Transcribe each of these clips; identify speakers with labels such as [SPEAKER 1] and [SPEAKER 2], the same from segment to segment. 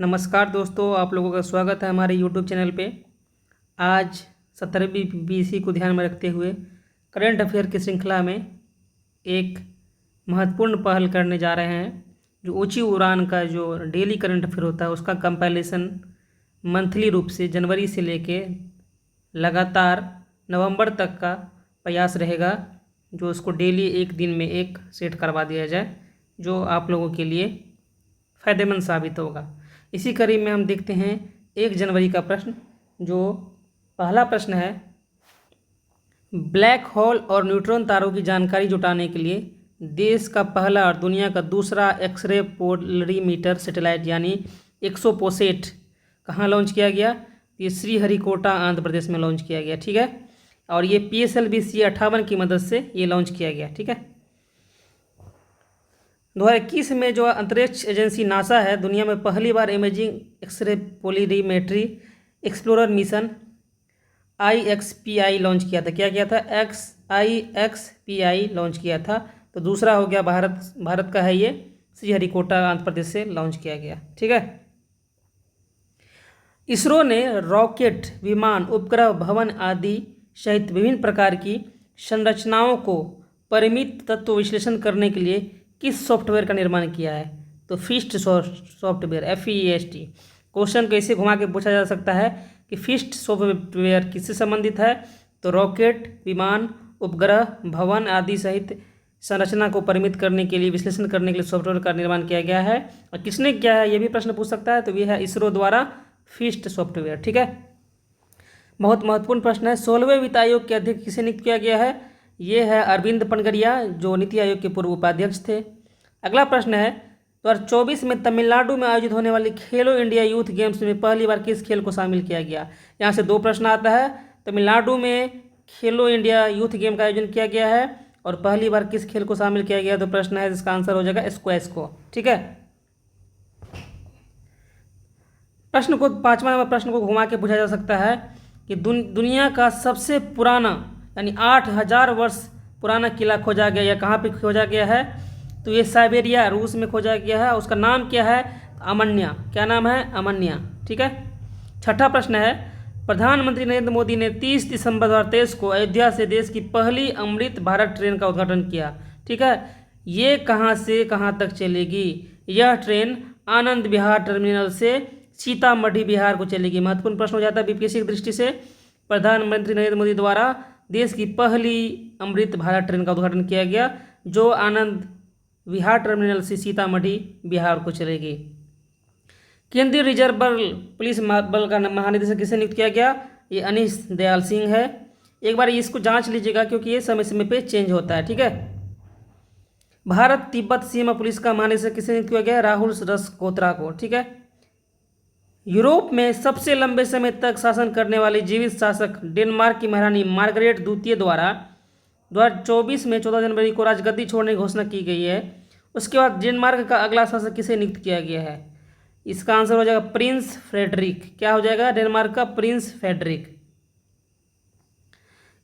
[SPEAKER 1] नमस्कार दोस्तों, आप लोगों का स्वागत है हमारे YouTube चैनल पे। आज 17वीं BC को ध्यान में रखते हुए करंट अफेयर की श्रृंखला में एक महत्वपूर्ण पहल करने जा रहे हैं। जो ऊंची उड़ान का जो डेली करंट अफेयर होता है उसका कंपाइलेशन मंथली रूप से जनवरी से लेके लगातार नवंबर तक का प्रयास रहेगा, जो उसको डेली एक दिन में एक सेट करवा दिया जाए, जो आप लोगों के लिए फ़ायदेमंद साबित होगा। इसी कड़ी में हम देखते हैं 1 जनवरी का प्रश्न। जो पहला प्रश्न है, ब्लैक होल और न्यूट्रॉन तारों की जानकारी जुटाने के लिए देश का पहला और दुनिया का दूसरा एक्सरे पोलरीमीटर सैटेलाइट यानी एक्सोपोसेट कहाँ लॉन्च किया गया? ये श्रीहरिकोटा आंध्र प्रदेश में लॉन्च किया गया। ठीक है, और ये PSLV C58 की मदद से ये लॉन्च किया गया। ठीक है, 2021 में जो अंतरिक्ष एजेंसी नासा है, दुनिया में पहली बार imaging X-ray polarimetry explorer mission IXPI launch किया था। क्या किया था? IXPI लॉन्च किया था। तो दूसरा हो गया भारत का है, ये श्रीहरिकोटा आंध्र प्रदेश से लॉन्च किया गया। ठीक है, इसरो ने रॉकेट, विमान, उपग्रह, भवन आदि सहित विभिन्न प्रकार की संरचनाओं को परिमित तत्व विश्लेषण करने के लिए किस सॉफ्टवेयर का निर्माण किया है? तो फिस्ट सॉफ्टवेयर, FEST। क्वेश्चन को इसे घुमा के पूछा जा सकता है कि फिस्ट सॉफ्टवेयर किससे संबंधित है? तो रॉकेट, विमान, उपग्रह, भवन आदि सहित संरचना को परिमित करने के लिए, विश्लेषण करने के लिए सॉफ्टवेयर का निर्माण किया गया है। और किसने किया है, ये भी प्रश्न पूछ सकता है। तो ये है इसरो द्वारा फिस्ट सॉफ्टवेयर। ठीक है, बहुत महत्वपूर्ण प्रश्न है। 16वें वित्त आयोग के अध्यक्ष किसे नियुक्त किया गया है? ये है अरविंद पनगरिया, जो नीति आयोग के पूर्व उपाध्यक्ष थे। अगला प्रश्न है, 2024 में तमिलनाडु में आयोजित होने वाली खेलो इंडिया यूथ गेम्स में पहली बार किस खेल को शामिल किया गया? यहाँ से 2 प्रश्न आता है। तमिलनाडु में खेलो इंडिया यूथ गेम का आयोजन किया गया है और पहली बार किस खेल को शामिल किया गया? तो प्रश्न है, जिसका आंसर हो जाएगा स्क्वैश को। ठीक है, प्रश्न को 5वां नंबर प्रश्न को घुमा के पूछा जा सकता है कि दुनिया का सबसे पुराना यानी 8000 वर्ष पुराना किला खोजा गया या कहाँ पे खोजा गया है? तो ये साइबेरिया, रूस में खोजा गया है। उसका नाम क्या है? अमन्या। क्या नाम है? अमन्या। ठीक है, 6ठा प्रश्न है, प्रधानमंत्री नरेंद्र मोदी ने 30 दिसंबर 2023 को अयोध्या से देश की पहली अमृत भारत ट्रेन का उद्घाटन किया। ठीक है, ये कहाँ से कहाँ तक चलेगी? यह ट्रेन आनंद विहार टर्मिनल से सीतामढ़ी बिहार को चलेगी। महत्वपूर्ण प्रश्न हो जाता है BPSC की दृष्टि से। प्रधानमंत्री नरेंद्र मोदी द्वारा देश की पहली अमृत भारत ट्रेन का उद्घाटन किया गया, जो आनंद विहार टर्मिनल से सीतामढ़ी बिहार को चलेगी। केंद्रीय रिजर्व पुलिस बल का महानिदेशक किसे नियुक्त किया गया? ये अनीश दयाल सिंह है। एक बार इसको जांच लीजिएगा क्योंकि ये समय समय पे चेंज होता है। ठीक है, भारत तिब्बत सीमा पुलिस का महानिदेशक किसे नियुक्त किया गया? राहुल रसकोत्रा को। ठीक है, यूरोप में सबसे लंबे समय तक शासन करने वाली जीवित शासक डेनमार्क की महारानी मार्गरेट द्वितीय द्वारा 2024 में 14 जनवरी को राजगद्दी छोड़ने की घोषणा की गई है। उसके बाद डेनमार्क का अगला शासक किसे नियुक्त किया गया है? इसका आंसर हो जाएगा प्रिंस फ्रेडरिक। क्या हो जाएगा? डेनमार्क का प्रिंस फ्रेडरिक।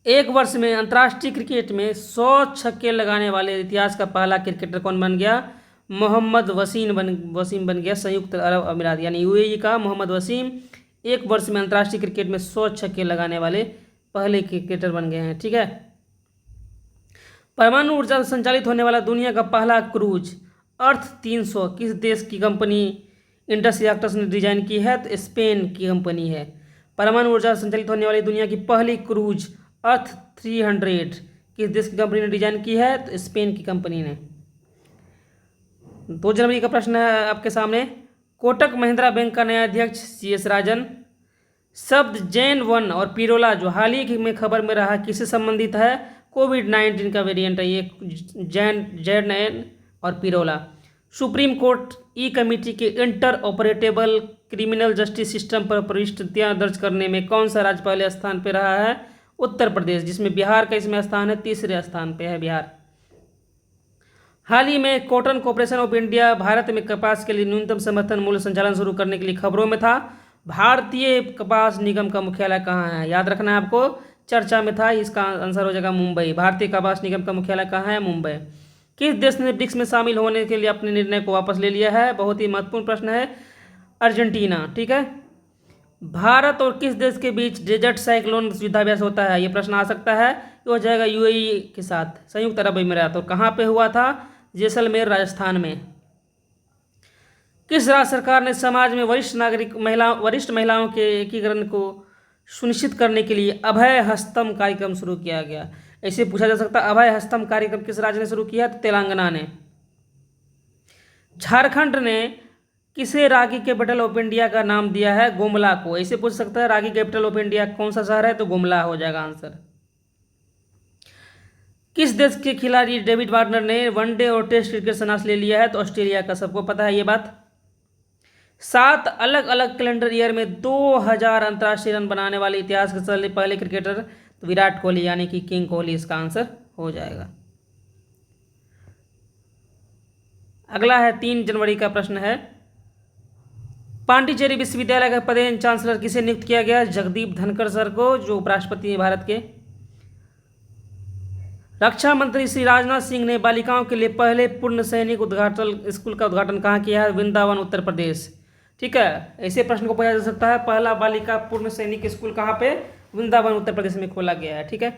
[SPEAKER 1] एक वर्ष में अंतर्राष्ट्रीय क्रिकेट में 100 छक्के लगाने वाले इतिहास का पहला क्रिकेटर कौन बन गया? मोहम्मद वसीम बन गया। संयुक्त अरब अमीरात यानी UAE का मोहम्मद वसीम एक वर्ष में अंतर्राष्ट्रीय क्रिकेट में 100 छक्के लगाने वाले पहले क्रिकेटर बन गए हैं। ठीक है, परमाणु ऊर्जा से संचालित होने वाला दुनिया का पहला क्रूज अर्थ 300 किस देश की कंपनी इंडस रिएक्टर्स ने डिजाइन की है? तो स्पेन की कंपनी है। परमाणु ऊर्जा से संचालित होने वाली दुनिया की पहली क्रूज अर्थ 300 किस देश की कंपनी ने डिजाइन की है? तो स्पेन की कंपनी ने। 2 जनवरी का प्रश्न है आपके सामने, कोटक महिंद्रा बैंक का नया अध्यक्ष CS राजन। शब्द जैन 1 और पिरोला जो हाल ही में खबर में रहा, किससे संबंधित है? कोविड-19 का वेरिएंट है ये जैन और पिरोला। सुप्रीम कोर्ट कमेटी के inter operable criminal justice system पर प्रविष्टियां दर्ज करने में कौन सा राज्य पहले स्थान पर रहा है? उत्तर प्रदेश, जिसमें बिहार का इसमें स्थान है, तीसरे स्थान पे है बिहार। हाल ही में cotton corporation of India Bharat में कपास के लिए न्यूनतम समर्थन मूल्य संचालन शुरू करने के लिए खबरों में था। भारतीय कपास निगम का मुख्यालय कहाँ है? याद रखना है आपको, चर्चा में था। इसका आंसर हो जाएगा मुंबई। भारतीय कपास निगम का मुख्यालय कहाँ है? मुंबई। किस देश ने ब्रिक्स में शामिल होने के लिए अपने निर्णय को वापस ले लिया है? बहुत ही महत्वपूर्ण प्रश्न है। अर्जेंटीना। ठीक है। भारत और किस देश के बीच डेजर्ट साइक्लोन युद्धाभ्यास होता है? ये प्रश्न आ सकता है। ये हो जाएगा यूएई के साथ, संयुक्त अरब अमीरात। और कहाँ पे हुआ था? जैसलमेर, राजस्थान में। किस राज्य सरकार ने समाज में वरिष्ठ महिलाओं के एकीकरण को सुनिश्चित करने के लिए अभय हस्तम कार्यक्रम शुरू किया गया? ऐसे पूछा जा सकता है, अभय हस्तम कार्यक्रम किस राज्य ने शुरू किया? तो तेलंगाना ने। झारखंड ने किसे रागी कैपिटल ऑफ इंडिया का नाम दिया है? गुमला को। ऐसे पूछ सकता है, रागी कैपिटल ऑफ इंडिया कौन सा शहर है? तो गुमला हो जाएगा आंसर। किस देश के खिलाड़ी डेविड वार्नर ने वनडे और टेस्ट क्रिकेट संन्यास ले लिया है? तो ऑस्ट्रेलिया का। सबको पता है ये बात। 7 अलग अलग कैलेंडर ईयर में 2000 अंतर्राष्ट्रीय रन बनाने वाले इतिहास के पहले क्रिकेटर तो विराट कोहली, यानी कि किंग कोहली इसका आंसर हो जाएगा। अगला है 3 जनवरी का प्रश्न है, पांडिचेरी विश्वविद्यालय का पदेन चांसलर किसे नियुक्त किया गया? जगदीप धनखड़ सर को, जो उपराष्ट्रपति हैं भारत के। रक्षा मंत्री श्री राजनाथ सिंह ने बालिकाओं के लिए पहले पूर्ण सैनिक स्कूल का उद्घाटन कहाँ किया है? वृंदावन, उत्तर प्रदेश। ठीक है। ऐसे प्रश्न को पूछा जा सकता है, पहला बालिका पूर्ण सैनिक स्कूल कहाँ पे? वृंदावन, उत्तर प्रदेश में खोला गया है। ठीक है।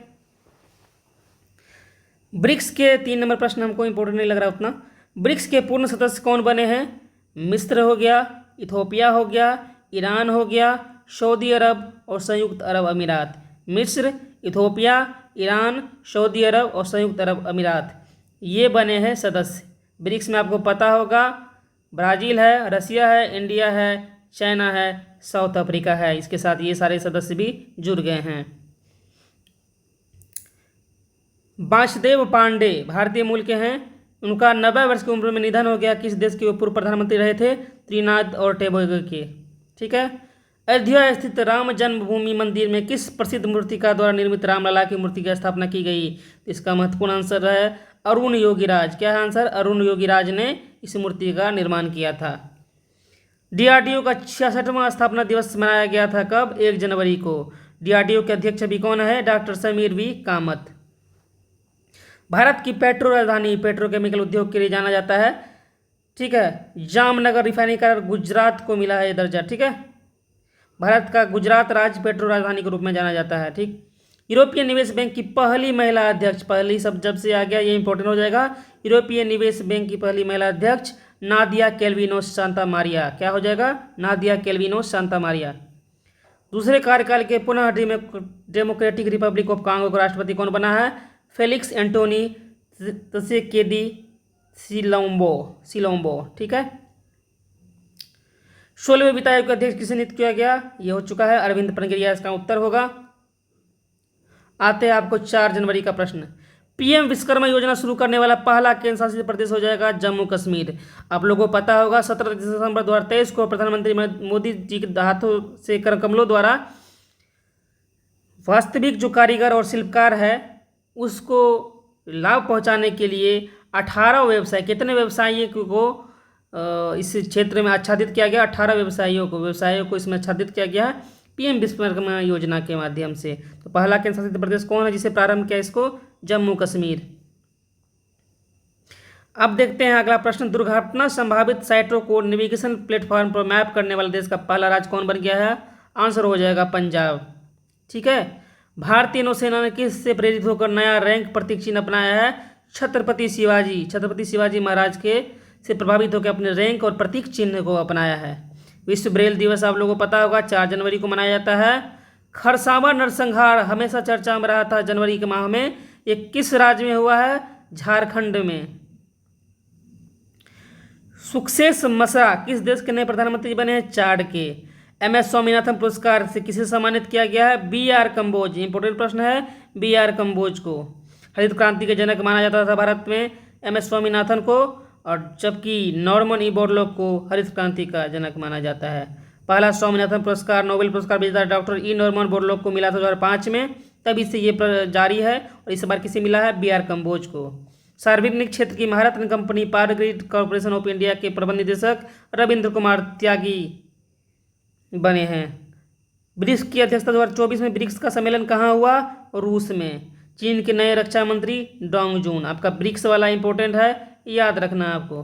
[SPEAKER 1] ब्रिक्स के 3 नंबर प्रश्न हमको इंपॉर्टेंट नहीं लग रहा उतना। ब्रिक्स के पूर्ण सदस्य कौन बने हैं? मिस्र हो गया, इथोपिया हो गया, ईरान हो गया, सऊदी अरब और संयुक्त अरब अमीरात। मिस्र, इथोपिया, ईरान, सऊदी अरब और संयुक्त अरब अमीरात, ये बने हैं सदस्य। ब्रिक्स में आपको पता होगा ब्राज़ील है, रसिया है, इंडिया है, चाइना है, साउथ अफ्रीका है। इसके साथ ये सारे सदस्य भी जुड़ गए हैं। वासुदेव पांडे भारतीय मूल के हैं। उनका 90 वर्ष की उम्र में निधन हो गया। किस देश के पूर्व प्रधानमंत्री रहे थे? त्रिनाद और टोबैगो के। ठीक है। अयोध्या स्थित राम जन्मभूमि मंदिर में किस प्रसिद्ध मूर्तिकार द्वारा निर्मित रामलला की मूर्ति की स्थापना की गई? तो इसका महत्वपूर्ण आंसर है अरुण योगीराज। क्या है आंसर? अरुण योगीराज ने इस मूर्ति का निर्माण किया था। डीआरडीओ का 66वां स्थापना दिवस मनाया गया था कब? 1 जनवरी को। डीआरडीओ के अध्यक्ष अभी कौन है? Doctor Sameer V Kamat. भारत की पेट्रो राजधानी पेट्रोकेमिकल उद्योग के लिए जाना जाता है। ठीक है। जामनगर रिफाइनरी का गुजरात को मिला है ये दर्जा। ठीक है। भारत का गुजरात राज्य पेट्रो राजधानी के रूप में जाना जाता है। ठीक। यूरोपीय निवेश बैंक की पहली महिला अध्यक्ष, पहली सब जब से आ गया ये इंपॉर्टेंट हो जाएगा। यूरोपीय निवेश बैंक की पहली महिला अध्यक्ष नादिया कैल्विनोस सांता मारिया। क्या हो जाएगा? Nadia Calvinos Santa Maria. दूसरे कार्यकाल के पुनः डेमोक्रेटिक रिपब्लिक ऑफ कांगो का राष्ट्रपति कौन बना है? फेलिक्स एंटोनी त्शेकेदी सिलोम्बो। ठीक है। 16वें वित्त आयोग के अध्यक्ष किसे नियुक्त किया गया? ये हो चुका है अरविंद पनगिरिया, इसका उत्तर होगा। आते हैं आपको 4 जनवरी का प्रश्न, पीएम विश्वकर्मा योजना शुरू करने वाला पहला केंद्र शासित प्रदेश हो जाएगा जम्मू कश्मीर। आप लोगों को पता होगा 17 दिसंबर 2023 को प्रधानमंत्री मोदी जी के हाथों से करकमलों द्वारा वास्तविक जो कारीगर और शिल्पकार है उसको लाभ पहुंचाने के लिए 18 व्यवसाय, कितने व्यवसायियों को इस क्षेत्र में आच्छादित किया गया? 18 व्यवसायियों को इसमें आच्छादित किया गया है पीएम विश्वकर्मा योजना के माध्यम से। तो पहला केंद्र शासित प्रदेश कौन है जिसे प्रारंभ किया इसको? जम्मू कश्मीर। अब देखते हैं अगला प्रश्न, दुर्घटना संभावित साइटों को नेविगेशन प्लेटफॉर्म पर मैप करने वाला देश का पहला राज्य कौन बन गया है? आंसर हो जाएगा पंजाब। ठीक है। भारतीय नौसेना ने किससे प्रेरित होकर नया रैंक प्रतीक चिन्ह अपनाया है? छत्रपति शिवाजी महाराज के से प्रभावित होकर अपने रैंक और प्रतीक चिन्ह को अपनाया है। विश्व ब्रेल दिवस आप लोगों को पता होगा 4 जनवरी को मनाया जाता है। खरसावां नरसंहार हमेशा चर्चा में रहा था जनवरी के माह में, ये किस राज्य में हुआ है? झारखंड में। सुखसेस मसरा किस देश के नए प्रधानमंत्री बने हैं? चाड के। एमएस स्वामीनाथन पुरस्कार से किसे सम्मानित किया गया है? बीआर कंबोज। इंपोर्टेंट प्रश्न है, बीआर कंबोज को। हरित क्रांति के जनक माना जाता था भारत में एमएस स्वामीनाथन को, और जबकि नॉर्मन ई बोरलॉग को हरित क्रांति का जनक माना जाता है। पहला स्वामीनाथन पुरस्कार नोबेल पुरस्कार विजेता डॉक्टर ई नॉर्मन बोरलॉग को मिला था 2005 में, तभी से ये जारी है। और इस बार किसे मिला है? बीआर कंबोज को। सार्वजनिक क्षेत्र की Maharatna company Power Grid Corporation of India के प्रबंध निदेशक रविंद्र कुमार त्यागी बने हैं। ब्रिक्स की अध्यक्षता 2024 में ब्रिक्स का सम्मेलन कहाँ हुआ? रूस में। चीन के नए रक्षा मंत्री डोंग जून। आपका ब्रिक्स वाला इंपॉर्टेंट है, याद रखना आपको।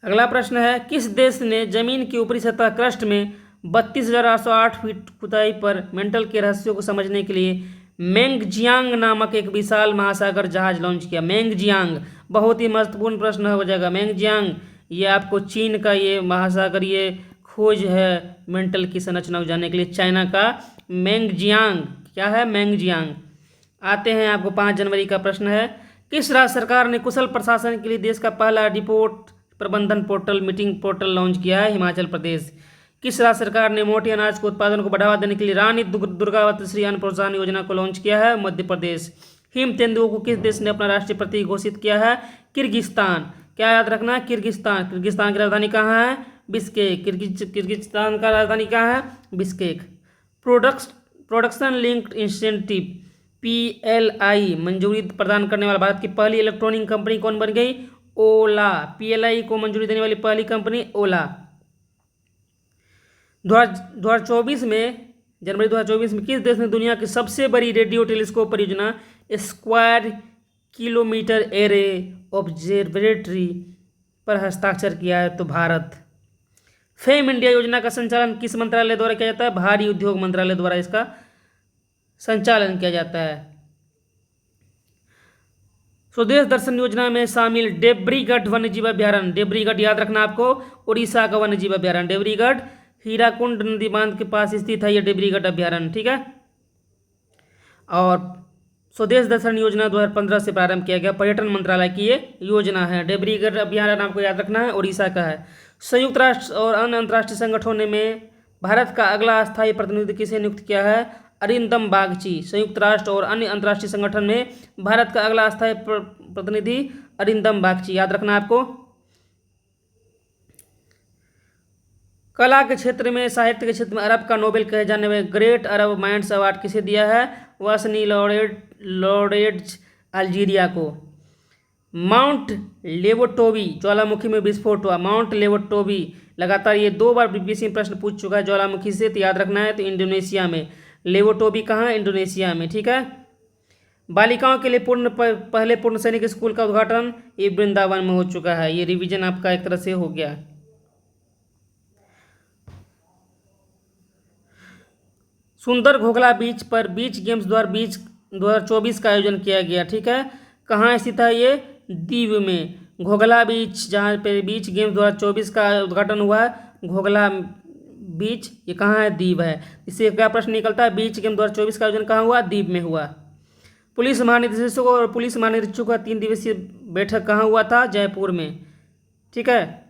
[SPEAKER 1] अगला प्रश्न है, किस देश ने जमीन की ऊपरी सतह क्रस्ट में 32,808 फीट खुदाई पर मेंटल के रहस्यों को समझने के लिए मेंगजियांग नामक एक विशाल महासागर जहाज लॉन्च किया? मेंगजियांग बहुत ही महत्वपूर्ण प्रश्न हो जाएगा। मेंगजियांग ये आपको चीन का ये महासागरीय खोज है मेंटल की संरचना को जानने के लिए, चाइना का मेंगजियांग। क्या है? मेंगजियांग। आते हैं आपको 5 जनवरी का प्रश्न है, किस राज्य सरकार ने कुशल प्रशासन के लिए देश का पहला रिपोर्ट प्रबंधन पोर्टल मीटिंग पोर्टल लॉन्च किया है? हिमाचल प्रदेश। किस राज्य सरकार ने मोटे अनाज के उत्पादन को बढ़ावा देने के लिए रानी दुर्गावती श्री अन्न प्रोत्साहन योजना को लॉन्च किया है? मध्य प्रदेश। हिम तेंदुओं को किस देश ने अपना राष्ट्रीय प्रतीक घोषित किया है? किर्गिस्तान। क्या याद रखना है? किर्गिस्तान। किर्गिस्तान की राजधानी कहाँ है? बिश्केक। किर्गिस्तान का राजधानी कहाँ है? Bishkek. Production linked incentive PLI मंजूरी प्रदान करने वाला भारत की पहली इलेक्ट्रॉनिक कंपनी कौन बन गई? ओला। PLI को मंजूरी देने वाली पहली कंपनी ओला। 2024 में जनवरी 2024 में किस देश ने दुनिया की सबसे बड़ी रेडियो टेलीस्कोप परियोजना स्क्वायर किलोमीटर एरे ऑब्जर्वेटरी पर हस्ताक्षर किया है? तो भारत। फेम इंडिया योजना का संचालन किस मंत्रालय द्वारा किया जाता है? भारी उद्योग मंत्रालय द्वारा इसका संचालन किया जाता है। स्वदेश दर्शन योजना में शामिल डेब्रीगढ़ वन्यजीव अभ्यारण्य, डेब्रीगढ़ याद रखना आपको, उड़ीसा का वन्यजीव अभ्यारण्य डेब्रीगढ़, हीराकुंड नदी बांध के पास स्थित है यह डेब्रीगढ़ अभ्यारण्य, ठीक है। और स्वदेश दर्शन योजना 2015 से प्रारंभ किया गया, पर्यटन मंत्रालय की ये योजना है। डेब्रीगढ़ अभ्यारण्य आपको याद रखना है, उड़ीसा का है। संयुक्त राष्ट्र और अन्य अंतर्राष्ट्रीय संगठनों में भारत का अगला स्थायी प्रतिनिधि किसे नियुक्त किया है? अरिंदम बागची। संयुक्त राष्ट्र और अन्य अंतर्राष्ट्रीय संगठन में भारत का अगला स्थायी प्रतिनिधि अरिंदम बागची, याद रखना आपको। कला के क्षेत्र में, साहित्य के क्षेत्र में अरब का नोबेल कहे जाने वाले ग्रेट अरब माइंड्स अवार्ड किसे दिया है? वासनी लॉरेट्स अल्जीरिया को। माउंट लेवोटोबी ज्वालामुखी में विस्फोट हुआ, माउंट लेवोटोबी लगातार ये 2 बार बीबीसी में प्रश्न पूछ चुका है ज्वालामुखी से, तो याद रखना है। तो इंडोनेशिया में, लेवोटोबी कहाँ है? इंडोनेशिया में, ठीक है। बालिकाओं के लिए पहले पूर्ण सैनिक स्कूल का उद्घाटन ये वृंदावन में हो चुका है। ये रिवीजन आपका एक तरह से हो गया। सुंदर घोघला बीच पर बीच गेम्स 2024 का आयोजन किया गया, ठीक है। कहाँ स्थित है ये? दीव में। घोघला बीच जहाँ पे बीच गेम्स 2024 का उद्घाटन हुआ है, घोघला बीच, ये कहाँ है? दीव है। इससे क्या प्रश्न निकलता है? बीच गेम 2024 का आयोजन कहाँ हुआ? दीव में हुआ। पुलिस महानिदेशक और पुलिस महानिरीक्षक का 3 दिवसीय बैठक कहाँ हुआ था? जयपुर में, ठीक है।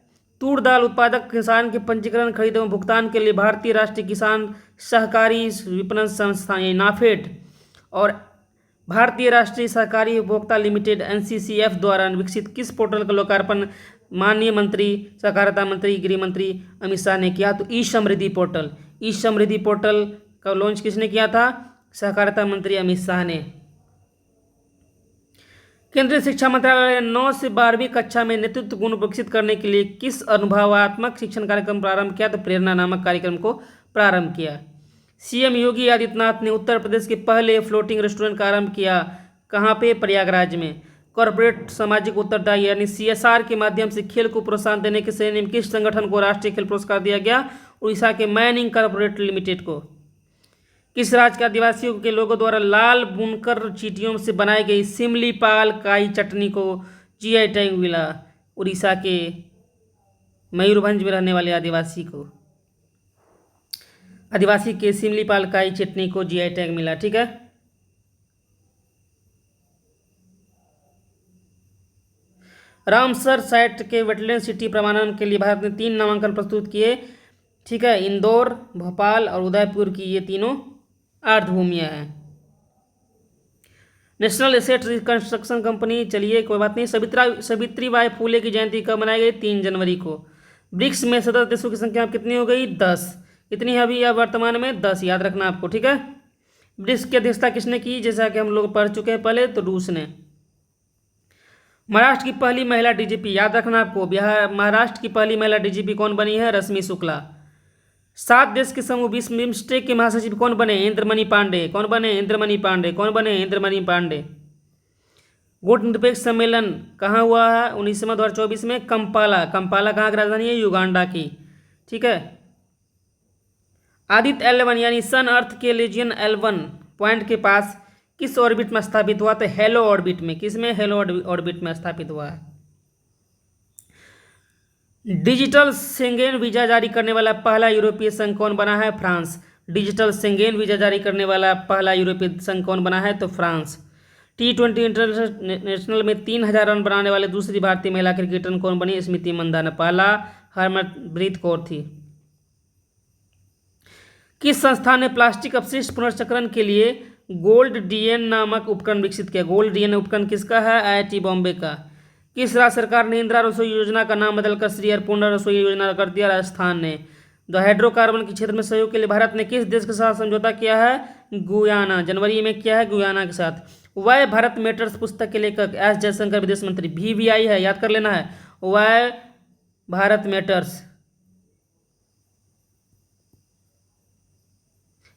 [SPEAKER 1] तूर दाल उत्पादक किसान के पंजीकरण, खरीद एवं भुगतान के लिए भारतीय राष्ट्रीय किसान सहकारी विपणन संस्थान नाफेड और भारतीय राष्ट्रीय सहकारी उपभोक्ता लिमिटेड NCCF द्वारा विकसित किस पोर्टल का लोकार्पण माननीय मंत्री सहकारिता मंत्री गृह मंत्री अमित शाह ने किया? तो ई समृद्धि पोर्टल। ई समृद्धि पोर्टल का लॉन्च किसने किया था? सहकारिता मंत्री अमित शाह ने। केंद्रीय शिक्षा मंत्रालय ने 9 से 12वीं कक्षा में नेतृत्व गुण विकसित करने के लिए किस अनुभवात्मक शिक्षण कार्यक्रम प्रारंभ किया? तो प्रेरणा नामक कार्यक्रम को प्रारंभ किया। CM योगी आदित्यनाथ ने उत्तर प्रदेश के पहले फ्लोटिंग रेस्टोरेंट का आरंभ किया, कहाँ पे? प्रयागराज में। कॉर्पोरेट सामाजिक उत्तरदायी यानी CSR के माध्यम से खेल को प्रोत्साहन देने के श्रेणी में किस संगठन को राष्ट्रीय खेल पुरस्कार दिया गया? उड़ीसा के मैनिंग कॉर्पोरेट लिमिटेड को। किस राज्य के आदिवासियों के लोगों द्वारा लाल बुनकर चींटियों से बनाई गई सिमलीपाल काई चटनी को GI टैग मिला? उड़ीसा के मयूरभंज में रहने वाले आदिवासी के सिमलीपाल काई चटनी को GI टैग मिला, ठीक है। रामसर साइट के वेटलैंड सिटी प्रमाणन के लिए भारत ने 3 नामांकन प्रस्तुत किए, ठीक है। इंदौर, भोपाल और उदयपुर की ये तीनों आर्द्रभूमियाँ हैं। नेशनल एसेट रिकंस्ट्रक्शन कंपनी, चलिए कोई बात नहीं। सावित्रीबाई फूले की जयंती कब मनाई गई? 3 जनवरी को। ब्रिक्स में सदस्य देशों की संख्या कितनी हो गई? 10। कितनी है अभी अब वर्तमान में? 10, याद रखना आपको, ठीक है। ब्रिक्स की अध्यक्षता किसने की? जैसा कि हम लोग पढ़ चुके हैं पहले, तो रूस ने। महाराष्ट्र की पहली महिला DGP, याद रखना आपको, महाराष्ट्र की पहली महिला DGP कौन बनी है? रश्मि शुक्ला। 7 देश के समूह बिम्स्टेक के महासचिव कौन बने? इंद्रमणि पांडे। कौन बने? इंद्रमणि पांडे। कौन बने? इंद्रमणि पांडे। गुटनिरपेक्ष सम्मेलन कहाँ हुआ है 19वां 2024 में? कंपाला। कंपाला कहाँ की राजधानी है? युगांडा की। ठीक है। आदित्य L1 यानी सन अर्थ के लीजियन L1 पॉइंट के पास किस ऑर्बिट में स्थापित हुआ? तो हेलो ऑर्बिट में। किस में? हेलो ऑर्बिट में स्थापित हुआ है। डिजिटल शेंगेन वीजा जारी करने वाला पहला यूरोपीय संघ कौन बना है? फ्रांस। डिजिटल शेंगेन वीजा जारी करने वाला पहला यूरोपीय संघ कौन बना है? तो फ्रांस। T20 इंटरनेशनल में 3000 रन बनाने वाले दूसरी भारतीय महिला क्रिकेटर कौन बनी? स्मृति मंदाना। पहला हरमनप्रीत कौर थी। किस संस्थान ने प्लास्टिक अपशिष्ट पुनर्चक्रण के लिए गोल्ड डीएन नामक उपकरण विकसित किया? गोल्ड डीएन उपकरण किसका है? IIT बॉम्बे का। किस राज्य सरकार ने इंदिरा रसोई योजना का नाम बदलकर श्री अन्नपूर्णा रसोई योजना कर दिया? राजस्थान ने। हाइड्रोकार्बन के क्षेत्र में सहयोग के लिए भारत ने किस देश के साथ समझौता किया है? गुयाना। जनवरी में किया है गुयाना के साथ। वाई भारत मैटर्स पुस्तक के लेखक एस जयशंकर विदेश मंत्री। VVI है, याद कर लेना है। वाई भारत मैटर्स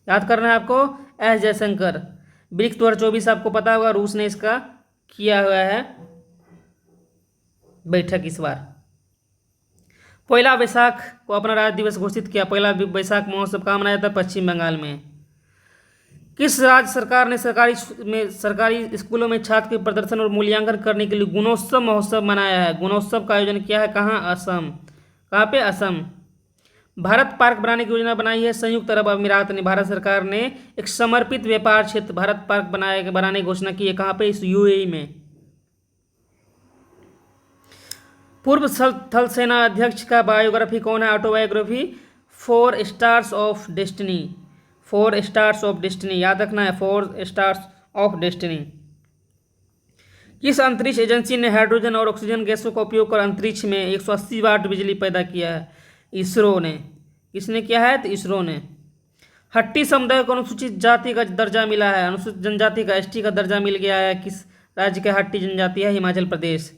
[SPEAKER 1] याद करना है आपको। एस जयशंकर। ब्रिक्स 2024 आपको पता होगा, रूस ने इसका किया हुआ है बैठक इस बार। पहला वैशाख को अपना राज्य दिवस घोषित किया। पहला वैशाख महोत्सव कहाँ मनाया जाता है? पश्चिम बंगाल में। किस राज्य सरकार ने सरकारी स्कूलों में छात्र के प्रदर्शन और मूल्यांकन करने के लिए गुणोत्सव महोत्सव मनाया है? गुणोत्सव का आयोजन किया है कहाँ? असम। कहाँ पे? असम। भारत पार्क बनाने की योजना बनाई है संयुक्त अरब अमीरात ने। भारत सरकार ने एक समर्पित व्यापार क्षेत्र भारत पार्क बनाने की घोषणा की है। कहाँ पे? इस UAE में। पूर्व थल सेना अध्यक्ष का बायोग्राफी कौन है? Autobiography 4 stars of destiny. 4 stars of destiny याद रखना है। 4 स्टार्स ऑफ डेस्टिनी। किस अंतरिक्ष एजेंसी ने हाइड्रोजन और ऑक्सीजन गैसों का उपयोग कर अंतरिक्ष में 180 वाट बिजली पैदा किया है? इसरो ने। किसने किया है? तो इसरो ने। हट्टी समुदाय को अनुसूचित जाति का दर्जा मिला है। अनुसूचित जनजाति का ST का दर्जा मिल गया है। किस राज्य का हट्टी जनजाति है? हिमाचल प्रदेश।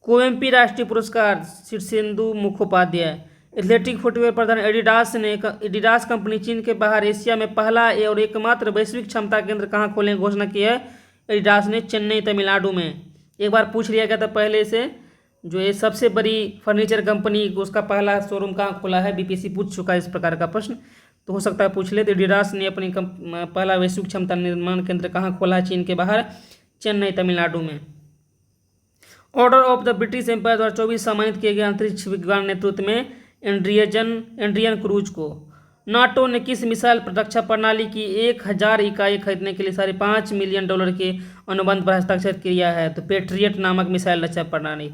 [SPEAKER 1] कुवेम्पी राष्ट्रीय पुरस्कार शीर्षेंदु मुखोपाध्याय। एथलेटिक फुटवेयर प्रधान एडिडास कंपनी चीन के बाहर एशिया में पहला और एकमात्र वैश्विक क्षमता केंद्र कहाँ खोलने की घोषणा की है? एडिडास ने चेन्नई तमिलनाडु में। एक बार पूछ लिया गया था पहले से, जो ये सबसे बड़ी फर्नीचर कंपनी उसका पहला शोरूम कहाँ खोला है? BPSC पूछ चुका है इस प्रकार का प्रश्न, तो हो सकता है पूछ ले। तो एडिडास ने अपनी पहला वैश्विक क्षमता निर्माण केंद्र कहाँ खोला है चीन के बाहर? चेन्नई तमिलनाडु में। Order of the British Empire 2024 सम्मानित किए गए अंतरिक्ष विज्ञान नेतृत्व में एंड्रियन क्रूज को। नाटो ने किस मिसाइल रक्षा प्रणाली की 1000 इकाई खरीदने के लिए $5.5 मिलियन के अनुबंध पर हस्ताक्षर किया है? तो पेट्रियट नामक मिसाइल रक्षा प्रणाली।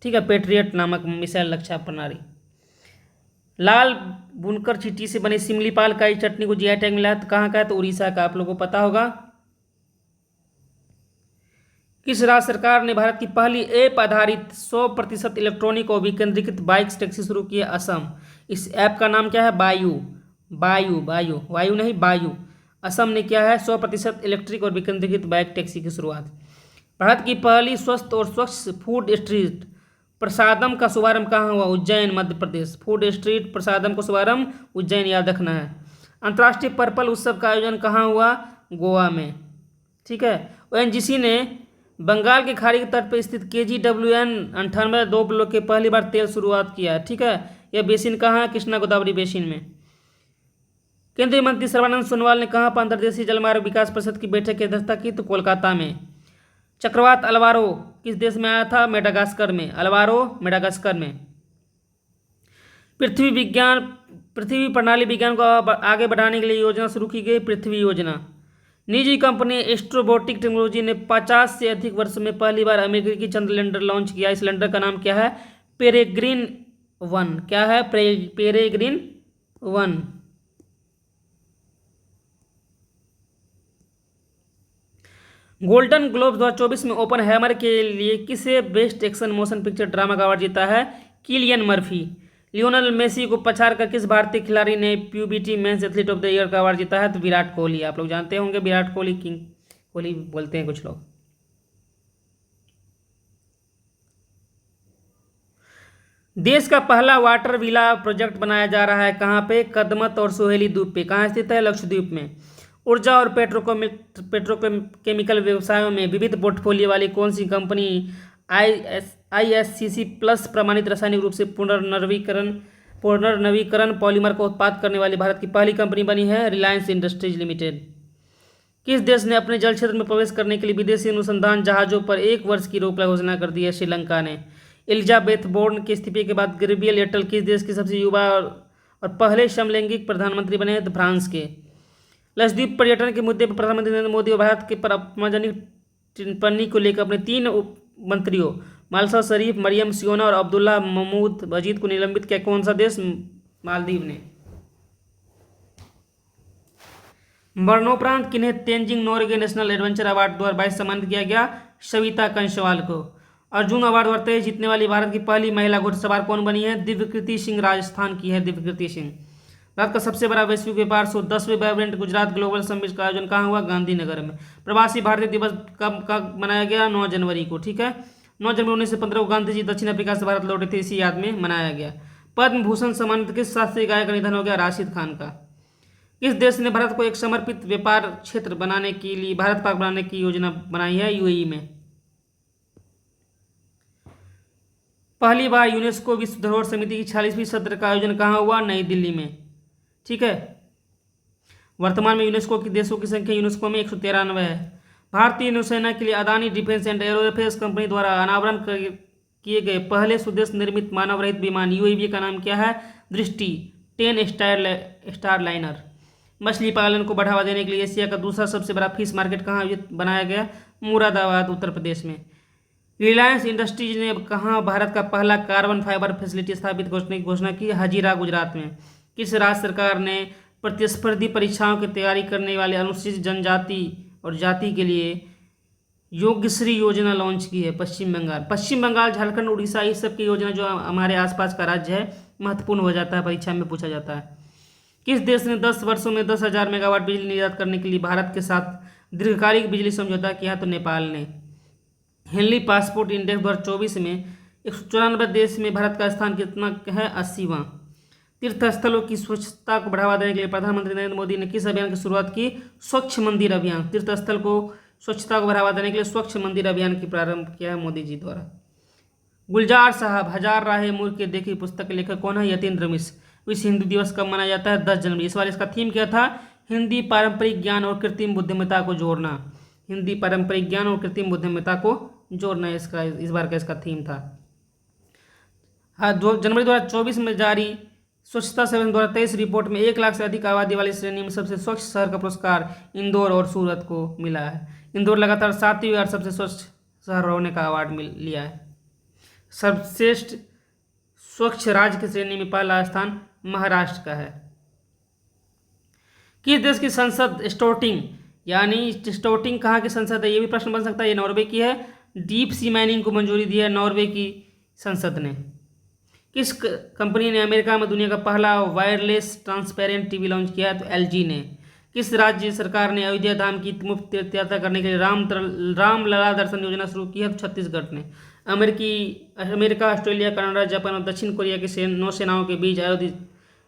[SPEAKER 1] ठीक है, पेट्रियट नामक मिसाइल रक्षा प्रणाली। लाल बुनकर चींटी से बनी सिमलीपाल काई चटनी को GI टैग मिला है, तो कहाँ का है? तो उड़ीसा का। आप लोगों को पता होगा। किस राज्य सरकार ने भारत की पहली ऐप आधारित 100% इलेक्ट्रॉनिक और विकेंद्रीकृत बाइक टैक्सी शुरू की है? असम। इस ऐप का नाम क्या है? वायु नहीं, बायु। असम ने क्या है? 100% इलेक्ट्रिक और विकेंद्रीकृत बाइक टैक्सी की शुरुआत। भारत की पहली स्वस्थ और स्वच्छ फूड स्ट्रीट प्रसादम का शुभारंभ कहाँ हुआ? उज्जैन, मध्य प्रदेश। फूड स्ट्रीट प्रसादम का शुभारंभ उज्जैन, याद रखना है। अंतर्राष्ट्रीय पर्पल उत्सव का आयोजन कहाँ हुआ? गोवा में। ठीक है। ONGC ने बंगाल के खाड़ी के तट पर स्थित KGWN 98 ब्लॉक के पहली बार तेल शुरुआत किया है। ठीक है। यह बेसिन कहाँ है? कृष्णा गोदावरी बेसिन में। केंद्रीय मंत्री सर्बानंद सोनोवाल ने कहाँ पर अंतर्देशीय जलमार्ग विकास परिषद की बैठक की अध्यक्षता की? तो कोलकाता में। चक्रवात अल्वारो किस देश में आया था? मेडागास्कर में। अल्वारो मेडागास्कर में। पृथ्वी प्रणाली विज्ञान को आगे बढ़ाने के लिए योजना शुरू की गई, पृथ्वी योजना। निजी कंपनी एस्ट्रोबोटिक टेक्नोलॉजी ने 50 से अधिक वर्षों में पहली बार अमेरिकी चंद्र लैंडर लॉन्च किया। इस लैंडर का नाम क्या है? पेरेग्रिन 1। क्या है? पेरेग्रिन 1। गोल्डन ग्लोब 2024 में ओपनहाइमर के लिए किसे best action motion picture drama का अवार्ड जीता है? Cillian Murphy. लियोनेल मेसी को पछाड़कर किस भारतीय खिलाड़ी ने PBT men's athlete of the year का अवार्ड जीता है? तो विराट कोहली। आप लोग जानते होंगे विराट कोहली, किंग कोहली बोलते हैं कुछ लोग। देश का पहला वाटर विला प्रोजेक्ट बनाया जा रहा है कहाँ पे? कदमत और सोहेली द्वीप पे। कहाँ स्थित है? लक्षद्वीप में। ऊर्जा और पेट्रोकेमिकल व्यवसायों में विविध पोर्टफोलियो वाली कौन सी कंपनी ISCC प्लस प्रमाणित रासायनिक रूप से पुनर्नवीकरण पॉलीमर का उत्पाद करने वाली भारत की पहली कंपनी बनी है? Reliance industries limited. किस देश ने अपने जल क्षेत्र में प्रवेश करने के लिए विदेशी अनुसंधान जहाजों पर 1 वर्ष की रोक घोषणा कर दी है? श्रीलंका ने। एलिजाबेथ बोर्न के इस्तीफे के बाद गैब्रियल एटल किस देश के सबसे युवा और पहले समलैंगिक प्रधानमंत्री बने हैं? तो फ्रांस के। लक्षद्वीप पर्यटन के मुद्दे पर प्रधानमंत्री नरेंद्र मोदी और भारत के पर अपमानजनक टिप्पणी को लेकर अपने 3 उप मंत्रियों मालसा शरीफ, मरियम सियोना और अब्दुल्ला महमूद वजीद को निलंबित किया। कौन सा देश? मालदीव ने। मरणोपरांत किन्हें Tenzing Norgay national adventure award 2022 सम्मानित किया गया? सविता कंसवाल को। अर्जुन अवार्ड 2023 जीतने वाली भारत की पहली महिला घुड़सवार कौन बनी है? दिव्यकृति सिंह, राजस्थान की है दिव्यकृति सिंह। भारत का सबसे बड़ा वैश्विक व्यापार शो 10वें वाइब्रेंट गुजरात ग्लोबल समिट का आयोजन कहाँ हुआ? गांधीनगर में। प्रवासी भारतीय दिवस कब मनाया गया? 9 जनवरी को। ठीक है, 9 जनवरी 1915 को गांधी जी दक्षिण अफ्रीका से भारत लौटे थे, इसी याद में मनाया गया। पद्म भूषण सम्मानित किस शास्त्रीय गायक का निधन हो गया? राशिद खान का। किस देश ने भारत को एक समर्पित व्यापार क्षेत्र बनाने के लिए भारत पार्क बनाने की योजना बनाई है? UAE में। पहली बार यूनेस्को विश्व धरोहर समिति की 46वीं सत्र का आयोजन कहाँ हुआ? नई दिल्ली में। ठीक है, वर्तमान में यूनेस्को के देशों की संख्या यूनेस्को में 193 है। भारतीय नौसेना के लिए Adani defence and aerospace company द्वारा अनावरण किए गए पहले स्वदेश निर्मित मानव रहित विमान UAV का नाम क्या है? दृष्टि 10 स्टार लाइनर। मछली पालन को बढ़ावा देने के लिए एशिया का दूसरा सबसे बड़ा फिश मार्केट कहाँ बनाया गया? मुरादाबाद, उत्तर प्रदेश में। रिलायंस इंडस्ट्रीज ने कहाँ भारत का पहला कार्बन फाइबर फैसिलिटी स्थापित करने की घोषणा की? हजीरा, गुजरात में। किस राज्य सरकार ने प्रतिस्पर्धी परीक्षाओं की तैयारी करने वाले अनुसूचित जनजाति और जाति के लिए योग्यश्री योजना लॉन्च की है? पश्चिम बंगाल। पश्चिम बंगाल, झारखंड, उड़ीसा, इस सब की योजना जो हमारे आसपास का राज्य है महत्वपूर्ण हो जाता है, परीक्षा में पूछा जाता है। किस देश ने 10 वर्षों में 10,000 मेगावाट बिजली निर्यात करने के लिए भारत के साथ दीर्घकालिक बिजली समझौता किया? तो नेपाल ने। हेनली पासपोर्ट इंडेक्स 2024 में 194 देश में भारत का स्थान कितना है? 80वां। तीर्थस्थलों की स्वच्छता को बढ़ावा देने के लिए प्रधानमंत्री नरेंद्र मोदी ने किस अभियान की शुरुआत की? स्वच्छ मंदिर अभियान। तीर्थस्थल को स्वच्छता को बढ़ावा देने के लिए स्वच्छ मंदिर अभियान की प्रारंभ किया है मोदी जी द्वारा। गुलजार साहब हजार राहे मूर के देखी पुस्तक के लेखक कौन है? यतीन्द्र मिश्र। विश्व हिंदी दिवस कब मनाया जाता है? 10 जनवरी। इस बार इसका थीम क्या था? हिंदी पारंपरिक ज्ञान और कृत्रिम बुद्धिमत्ता को जोड़ना। हिंदी पारंपरिक ज्ञान और कृत्रिम बुद्धिमत्ता को जोड़ना इसका इस बार का इसका थीम था। हाँ, जनवरी 2024 में जारी स्वच्छता सर्वेक्षण 2023 रिपोर्ट में 1 लाख से अधिक आबादी वाली श्रेणी में सबसे स्वच्छ शहर का पुरस्कार इंदौर और सूरत को मिला है। इंदौर लगातार 7वीं बार सबसे स्वच्छ शहर होने का अवार्ड लिया है। सर्वश्रेष्ठ स्वच्छ राज्य की श्रेणी में पहला स्थान महाराष्ट्र का है। किस देश की संसद स्टोर्टिंग यानी स्टोर्टिंग कहाँ की संसद है? ये भी प्रश्न बन सकता है। ये नॉर्वे की है। डीप सी माइनिंग को मंजूरी दी है नॉर्वे की संसद ने। किस कंपनी ने अमेरिका में दुनिया का पहला वायरलेस ट्रांसपेरेंट टीवी लॉन्च किया है? तो LG ने। किस राज्य सरकार ने अयोध्या धाम की मुफ्त तीर्थ यात्रा करने के लिए रामलला दर्शन योजना शुरू की है? तो छत्तीसगढ़ ने। अमेरिका, ऑस्ट्रेलिया, कनाडा, जापान और दक्षिण कोरिया की नौसेनाओं के बीच आयोजित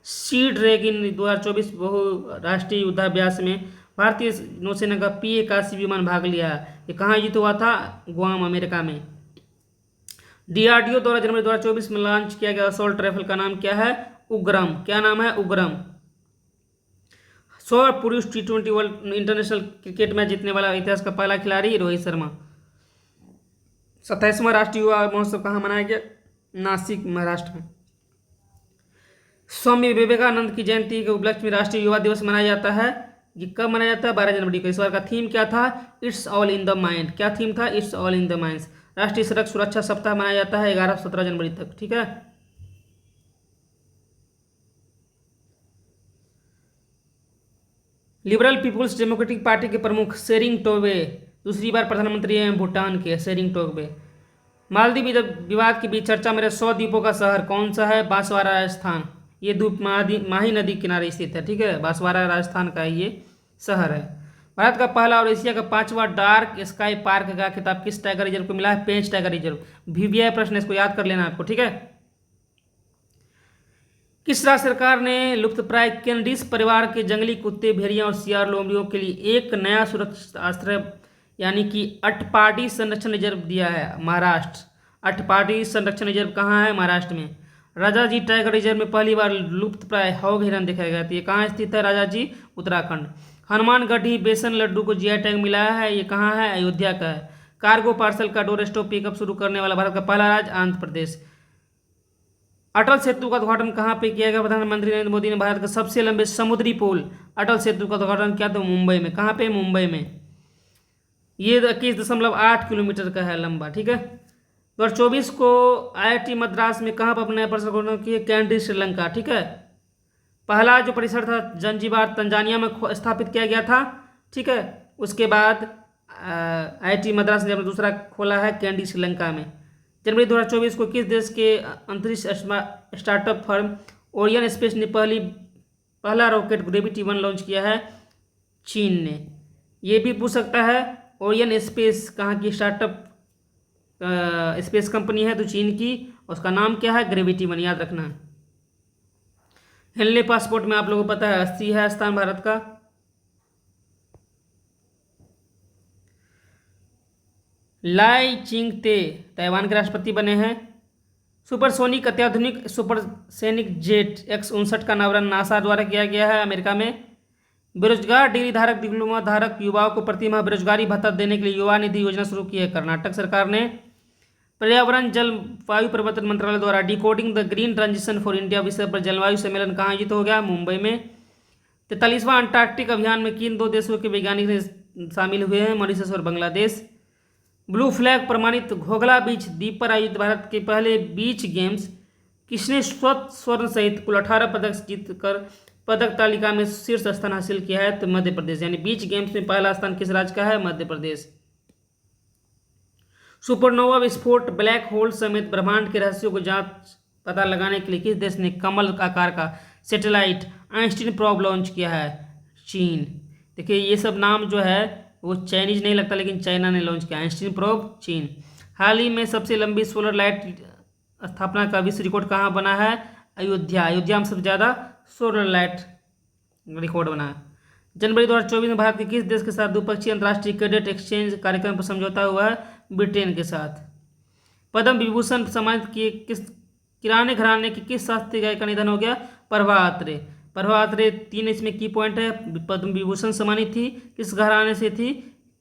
[SPEAKER 1] सी ड्रैगन 2024 बहुराष्ट्रीय युद्धाभ्यास में भारतीय नौसेना का PA-81 विमान भाग लिया। ये कहाँ आयोजित हुआ था? गुआम, अमेरिका में। DRDO द्वारा जनवरी 2024 में लॉन्च किया गया असॉल्ट राइफल का नाम क्या है? उग्रम। क्या नाम है? उग्रम। 100 पुरुष T20 world international cricket match जीतने वाला इतिहास का पहला खिलाड़ी रोहित शर्मा। 27वां राष्ट्रीय युवा महोत्सव कहाँ मनाया गया? नासिक, महाराष्ट्र में। स्वामी विवेकानंद की जयंती के उपलक्ष्य में राष्ट्रीय युवा दिवस मनाया जाता है। ये कब मनाया जाता है? 12 जनवरी को। इस बार का थीम क्या था? It's all in the mind. क्या थीम था? It's all in the minds. राष्ट्रीय सड़क सुरक्षा सप्ताह मनाया जाता है 11 से 17 जनवरी तक। ठीक है, लिबरल पीपुल्स डेमोक्रेटिक पार्टी के प्रमुख सेरिंग टोब्गे दूसरी बार प्रधानमंत्री हैं भूटान के। सेरिंग टोब्गे। मालदीव विवाद के बीच चर्चा में 100 द्वीपों का शहर कौन सा है? बांसवाड़ा, राजस्थान। ये द्वीप माही नदी किनारे स्थित है। ठीक है, बांसवाड़ा राजस्थान का ये शहर है। भारत का पहला और एशिया का 5वां डार्क स्काई पार्क का खिताब किस टाइगर रिजर्व को मिला है? पेंच टाइगर रिजर्व। VVI प्रश्न, इसको याद कर लेना आपको। ठीक है, किस राज्य सरकार ने लुप्तप्राय कैनडिस परिवार के जंगली कुत्ते, भेड़िया और सियार लोमड़ियों के लिए एक नया सुरक्षित आश्रय यानी कि अटपाडी संरक्षण रिजर्व दिया है? महाराष्ट्र। अटपाडी संरक्षण रिजर्व कहाँ है? महाराष्ट्र में। राजाजी टाइगर रिजर्व में पहली बार लुप्तप्राय हॉग हिरन देखा गया था। ये कहाँ स्थित है? राजाजी, उत्तराखंड। हनुमानगढ़ी बेसन लड्डू को जीआई टैग मिला है, ये कहाँ है? अयोध्या का है। कार्गो पार्सल का डोर स्टॉप पिकअप शुरू करने वाला भारत का पहला राज्य? आंध्र प्रदेश। अटल सेतु का उद्घाटन कहाँ पे किया गया? प्रधानमंत्री नरेंद्र मोदी ने भारत का सबसे लंबे समुद्री पुल अटल सेतु का उद्घाटन किया था मुंबई में। कहाँ पे? मुंबई में। ये 21.8 किलोमीटर का है लंबा, ठीक है। 2024 को IIT मद्रास में कहाँ पर अपने नया परिसर खोलने की? कैंडी, श्रीलंका, ठीक है। पहला जो परिसर था जंजीबार तंजानिया में स्थापित किया गया था, ठीक है। उसके बाद IIT मद्रास ने अपना दूसरा खोला है कैंडी, श्रीलंका में। जनवरी 2024 को किस देश के अंतरिक्ष स्टार्टअप फर्म ओरियन स्पेस ने पहला रॉकेट ग्रेविटी-1 लॉन्च किया है? चीन ने। ये भी पूछ सकता है ओरियन स्पेस कहाँ की स्टार्टअप स्पेस कंपनी है? तो चीन की। उसका नाम क्या है? ग्रेविटी-1, याद रखना। हेनले पासपोर्ट में आप लोगों को पता है 80 है स्थान भारत का। लाई चिंगते ताइवान के राष्ट्रपति बने हैं। सुपरसोनिक अत्याधुनिक सुपरसोनिक जेट X-59 का अनावरण नासा द्वारा किया गया है अमेरिका में। बेरोजगार डिग्री धारक, डिप्लोमा धारक युवाओं को प्रतिमाह बेरोजगारी भत्ता देने के लिए युवा निधि योजना शुरू की है कर्नाटक सरकार ने। पर्यावरण जलवायु परिवर्तन मंत्रालय द्वारा decoding the green transition for India विषय पर जलवायु सम्मेलन कहाँ आयोजित हो गया? मुंबई में। 43वां अंटार्कटिक अभियान में किन 2 देशों के वैज्ञानिक शामिल हुए हैं? मॉरिशस और बांग्लादेश। ब्लू फ्लैग प्रमाणित घोघला बीच द्वीप पर आयोजित भारत के पहले बीच गेम्स किसने स्वर्ण सहित कुल 18 पदक जीतकर पदक तालिका में शीर्ष स्थान हासिल किया है? तो मध्य प्रदेश। यानी बीच गेम्स में पहला स्थान किस राज्य का है? मध्य प्रदेश। सुपरनोवा विस्फोट, ब्लैक होल समेत ब्रह्मांड के रहस्यों को पता लगाने के लिए किस देश ने कमल आकार का सैटेलाइट आइंस्टीन प्रोब लॉन्च किया है? चीन। देखिए ये सब नाम जो है वो चाइनीज नहीं लगता, लेकिन चाइना ने लॉन्च किया। आइंस्टीन प्रोब, चीन। हाल ही में सबसे लंबी सोलर लाइट स्थापना का विश्व रिकॉर्ड कहाँ बना है? अयोध्या। अयोध्या में सबसे ज़्यादा सोलर लाइट रिकॉर्ड बना है। जनवरी 2024 में भारत के किस देश के साथ द्विपक्षीय अंतर्राष्ट्रीय कैडेट एक्सचेंज कार्यक्रम पर समझौता हुआ है? ब्रिटेन के साथ। पद्म विभूषण सम्मानित किए किस किराने घराने की किस शास्त्रीय गायक का निधन हो गया? प्रभा अत्रे। प्रभा अत्रे 3 इसमें की पॉइंट है। पद्म विभूषण सम्मानित थी, किस घराने से थी?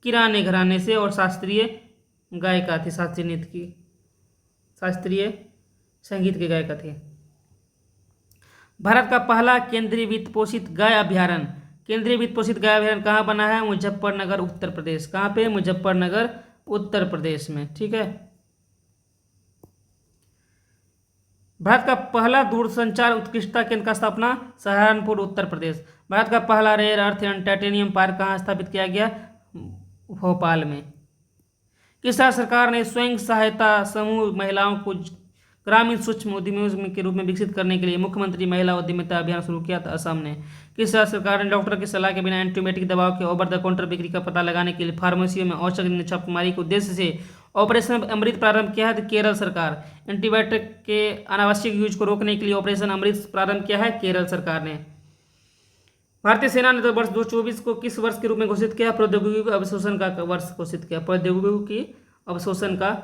[SPEAKER 1] किराने घराने से, और शास्त्रीय गायिका थी, शास्त्रीय नृत्य की, शास्त्रीय संगीत की गायिका थी। भारत का पहला केंद्रीय वित्त पोषित गाय अभ्यारण्य, केंद्रीय वित्त पोषित गाय अभ्यारण्य कहाँ बना है? मुजफ्फरनगर, उत्तर प्रदेश। कहाँ पे? मुजफ्फरनगर, उत्तर प्रदेश में, ठीक है। भारत का पहला दूरसंचार उत्कृष्टता केंद्र का स्थापना सहारनपुर, उत्तर प्रदेश। भारत का पहला rare earth and titanium park कहाँ स्थापित किया गया? भोपाल में। किस राज्य सरकार ने स्वयं सहायता समूह महिलाओं को ग्रामीण सूक्ष्म उद्यमियों के रूप में विकसित करने के लिए मुख्यमंत्री महिला उद्यमिता अभियान शुरू किया था? असम ने। किस राज्य सरकार ने डॉक्टर की सलाह के बिना एंटीबायोटिक दवाओं के ओवर द काउंटर बिक्री का पता लगाने के लिए फार्मेसियों में औषध छापेमारी के उद्देश्य से ऑपरेशन अमृत प्रारंभ किया है? तो केरल सरकार। एंटीबायोटिक के अनावश्यक यूज को रोकने के लिए ऑपरेशन अमृत प्रारंभ किया है? केरल सरकार ने। भारतीय सेना ने तो वर्ष 2024 को किस वर्ष के रूप में घोषित किया? प्रौद्योगिकी अवशोषण का वर्ष घोषित किया। प्रौद्योगिकी अवशोषण का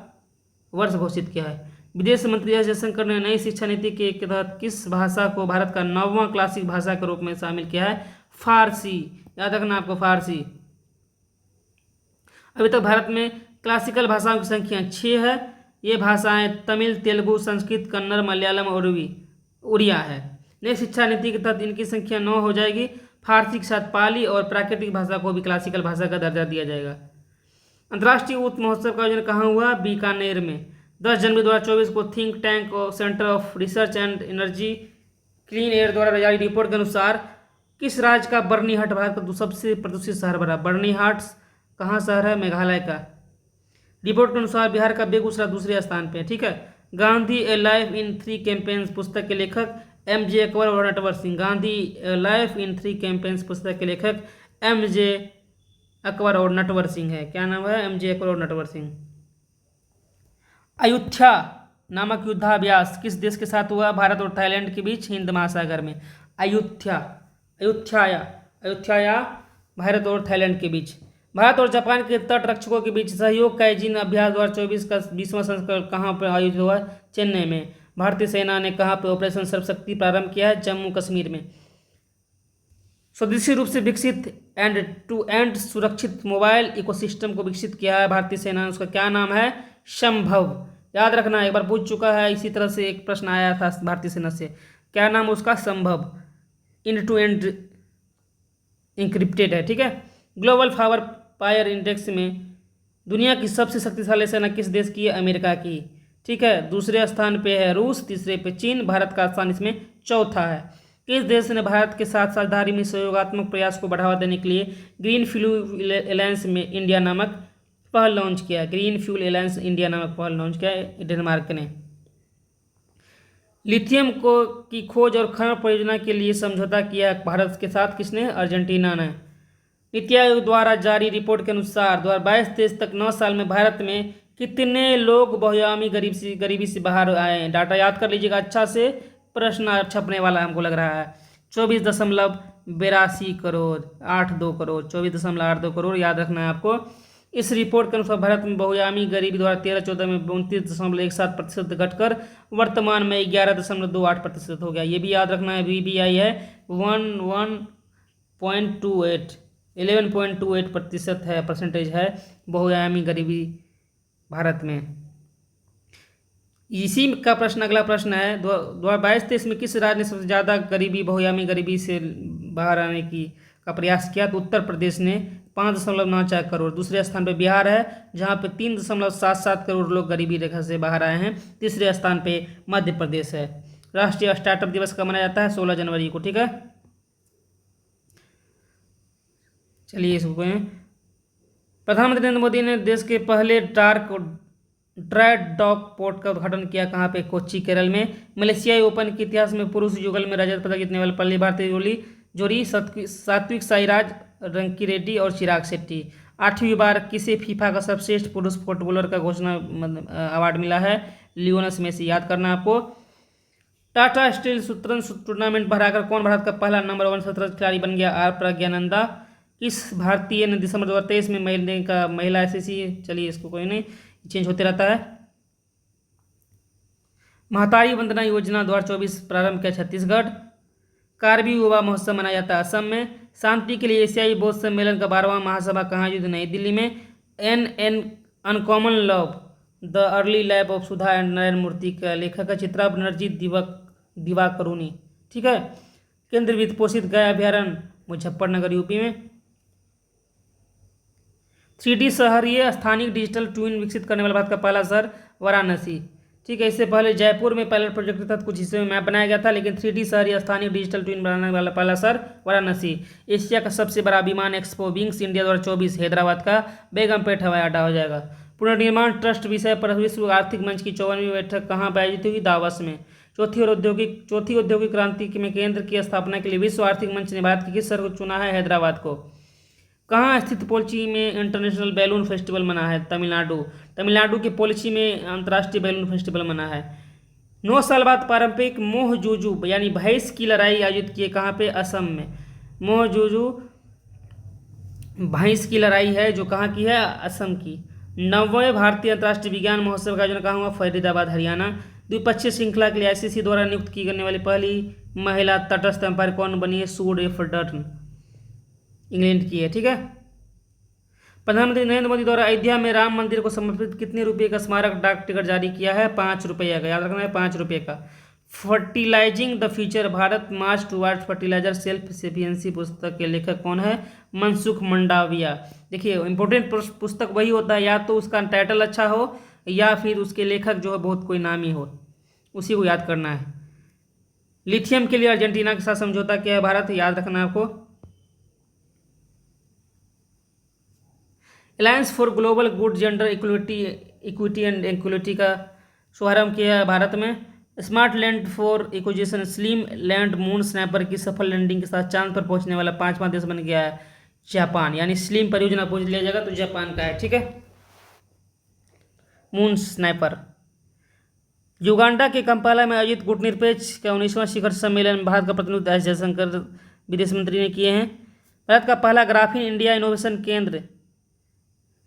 [SPEAKER 1] वर्ष घोषित किया है। विदेश मंत्री एस जयशंकर ने नई शिक्षा नीति के तहत किस भाषा को भारत का 9वां क्लासिक भाषा के रूप में शामिल किया है? फारसी। याद रखना आपको, फारसी। अभी तक भारत में क्लासिकल भाषाओं की संख्या 6 है। ये भाषाएं तमिल, तेलुगु, संस्कृत, कन्नड़, मलयालम और उड़िया है। नई शिक्षा नीति के तहत इनकी संख्या 9 हो जाएगी। फारसी के साथ पाली और प्राकृतिक भाषा को भी क्लासिकल भाषा का दर्जा दिया जाएगा। अंतर्राष्ट्रीय ऊत महोत्सव का आयोजन कहाँ हुआ? बीकानेर में। 10 जनवरी 2024 को थिंक टैंक और centre of research and energy clean air द्वारा जारी रिपोर्ट के अनुसार किस राज्य का बर्नीहाट भारत का सबसे प्रदूषित शहर बना? बर्नीहाट कहाँ शहर है? मेघालय का। रिपोर्ट के अनुसार बिहार का बेगूसराय दूसरे स्थान पे, ठीक है। गांधी ए लाइफ इन 3 कैंपेन्स पुस्तक के लेखक MJ अकबर और नटवर सिंह। गांधी ए लाइफ इन 3 कैंपेन्स पुस्तक के लेखक MJ अकबर और नटवर सिंह है। क्या नाम है? MJ अकबर और नटवर सिंह। अयोध्या नामक युद्धाभ्यास किस देश के साथ हुआ? भारत और थाईलैंड के बीच हिंद महासागर में। अयुत्या अयुत्याया अयुत्याया भारत और थाईलैंड के बीच। भारत और जापान के तट रक्षकों के बीच सहयोग काइजिन अभ्यास 2024 का 20वां संस्करण कहाँ पर आयोजित हुआ? चेन्नई में। भारतीय सेना ने कहाँ पर ऑपरेशन सर्वशक्ति प्रारंभ किया है? जम्मू कश्मीर में। स्वदेशी रूप से विकसित एंड टू एंड सुरक्षित मोबाइल इकोसिस्टम को विकसित किया है भारतीय सेना ने, उसका क्या नाम है? संभव। याद रखना, एक बार पूछ चुका है, इसी तरह से एक प्रश्न आया था भारतीय सेना से, क्या नाम उसका? संभव। एंड टू एंड इंक्रिप्टेड है, ठीक है। ग्लोबल पावर पायर इंडेक्स में दुनिया की सबसे शक्तिशाली सेना किस देश की है? अमेरिका की, ठीक है। दूसरे स्थान पे है रूस, तीसरे पे चीन, भारत का स्थान इसमें चौथा है। किस देश ने भारत के साथ साझेदारी में सहयोगात्मक प्रयास को बढ़ावा देने के लिए ग्रीन फ्यूल एलायंस में इंडिया नामक पहल लॉन्च किया? ग्रीन फ्यूल एलायंस इंडिया नामक पहल लॉन्च किया डेनमार्क ने। लिथियम को की खोज और खनन परियोजना के लिए समझौता किया भारत के साथ किसने? अर्जेंटीना ने। नीति आयोग द्वारा जारी रिपोर्ट के अनुसार 2022-23 तक 9 साल में भारत में कितने लोग बहुआयामी गरीबी से बाहर आए हैं? डाटा याद कर लीजिएगा अच्छा से, प्रश्न छपने वाला हमको लग रहा है। 24.82 करोड़, 82 करोड़, 24.82 करोड़ याद रखना है आपको। इस रिपोर्ट के अनुसार भारत में बहुआयामी गरीबी 2013-14 में 29.17% घटकर वर्तमान में 11.28% हो गया। ये भी याद रखना है, BBI है 11.28% है, परसेंटेज है बहुआयामी गरीबी भारत में। इसी का प्रश्न, अगला प्रश्न है 2022-23 में किस राज्य ने सबसे ज़्यादा बहुआयामी गरीबी से बाहर आने का प्रयास किया? तो उत्तर प्रदेश ने 5.94 करोड़। दूसरे स्थान पर बिहार है जहां पे 3.77 करोड़ लोग गरीबी रेखा से बाहर आए हैं। तीसरे स्थान पे मध्य प्रदेश है। राष्ट्रीय स्टार्टअप दिवस कब मनाया जाता है? 16 जनवरी को, ठीक है। चलिए इसको प्रधानमंत्री नरेंद्र मोदी ने देश के पहले ड्राई डॉक पोर्ट का उद्घाटन किया कहाँ पे? कोच्चि, केरल में। मलेशियाई ओपन के इतिहास में पुरुष युगल में रजत पदक जीतने वाले पहली भारतीय जोड़ी सात्विक साईराज रंकीरेड्डी और चिराग शेट्टी। 8वीं बार किसे फीफा का सर्वश्रेष्ठ पुरुष फुटबॉलर का घोषणा अवार्ड मिला है? Lionel Messi. याद करना आपको। टाटा स्टील शतरंज टूर्नामेंट में हराकर कौन भारत का पहला नंबर 1 शतरंज खिलाड़ी बन गया? आर प्रज्ञानंदा। किस भारतीय ने दिसंबर 2023 में महिला ICC, चलिए इसको कोई नहीं, चेंज होते रहता है। महतारी वंदना योजना 2024 प्रारंभ किया छत्तीसगढ़। कारबी युवा महोत्सव मनाया जाता है असम में। शांति के लिए एशियाई बौद्ध सम्मेलन का 12वां महासभा कहाँ आयोजित? नई दिल्ली में। An uncommon love the early life of Sudha and Narayan Murthy का लेखक है चित्रा बनर्जी दिवाकरुणी, ठीक है। केंद्र वित्त पोषित गाय अभ्यारण्य मुजफ्फरनगर यूपी में। 3D शहरीय स्थानिक डिजिटल ट्विन विकसित करने वाला भारत का पहला शहर वाराणसी, ठीक है। इससे पहले जयपुर में पायलट प्रोजेक्ट के तहत कुछ हिस्से में मैप बनाया गया था, लेकिन 3D शहरीय स्थानिक डिजिटल ट्विन बनाने वाला पहला शहर वाराणसी। एशिया का सबसे बड़ा विमान एक्सपो विंग्स इंडिया 2024 हैदराबाद का बेगमपेट हवाई अड्डा हो जाएगा। पुनर्निर्माण ट्रस्ट विषय पर विश्व आर्थिक मंच की 54वीं बैठक कहाँ पर आयोजित हुई? दावोस में। चौथी औद्योगिक क्रांति में केंद्र की स्थापना के लिए विश्व आर्थिक मंच ने भारत के किस शहर को चुना है? हैदराबाद को। कहाँ स्थित पोल्ची में इंटरनेशनल बैलून फेस्टिवल मना है? तमिलनाडु के पोल्ची में अंतर्राष्ट्रीय बैलून फेस्टिवल मना है। 9 साल बाद पारंपरिक मोहजुजू यानी भैंस की लड़ाई आयोजित की कहाँ पे? असम में। मोहजुजू भैंस की लड़ाई है जो कहाँ की है? असम की। 9वें भारतीय अंतर्राष्ट्रीय विज्ञान महोत्सव का आयोजन कहाँ हुआ? फरीदाबाद, हरियाणा। द्विपक्षीय श्रृंखला के लिए ICC द्वारा नियुक्त की जाने वाली पहली महिला तटस्थ अंपायर कौन बनी है? सूड एफर्टन, इंग्लैंड की है, ठीक है। प्रधानमंत्री नरेंद्र मोदी द्वारा अयोध्या में राम मंदिर को समर्पित कितने रुपए का स्मारक डाक टिकट जारी किया है? 5 रुपये का, याद रखना है 5 रुपये का। Fertilising the future Bharat march towards fertiliser self sufficiency पुस्तक के लेखक कौन है? मनसुख मंडाविया। देखिए इंपॉर्टेंट पुस्तक वही होता है या तो उसका टाइटल अच्छा हो या फिर उसके लेखक जो है बहुत कोई नामी हो, उसी को याद करना है। लिथियम के लिए अर्जेंटीना के साथ समझौता किया है भारत, याद रखना है आपको। Alliance for global good gender equity and equality का शुभारंभ किया है भारत में। Smart land for acquisition slim land moon snapper की सफल लैंडिंग के साथ चांद पर पहुंचने वाला 5वां देश बन गया है जापान, यानी स्लिम परियोजना पूछ लिया जाएगा तो जापान का है, ठीक है। मून स्नैपर युगांडा के कंपाला में आयोजित कूटनिरपेक्ष का 19वां शिखर सम्मेलन भारत का प्रतिनिधित्व एस जयशंकर विदेश मंत्री ने किए हैं। भारत का पहला ग्राफीन इंडिया इनोवेशन केंद्र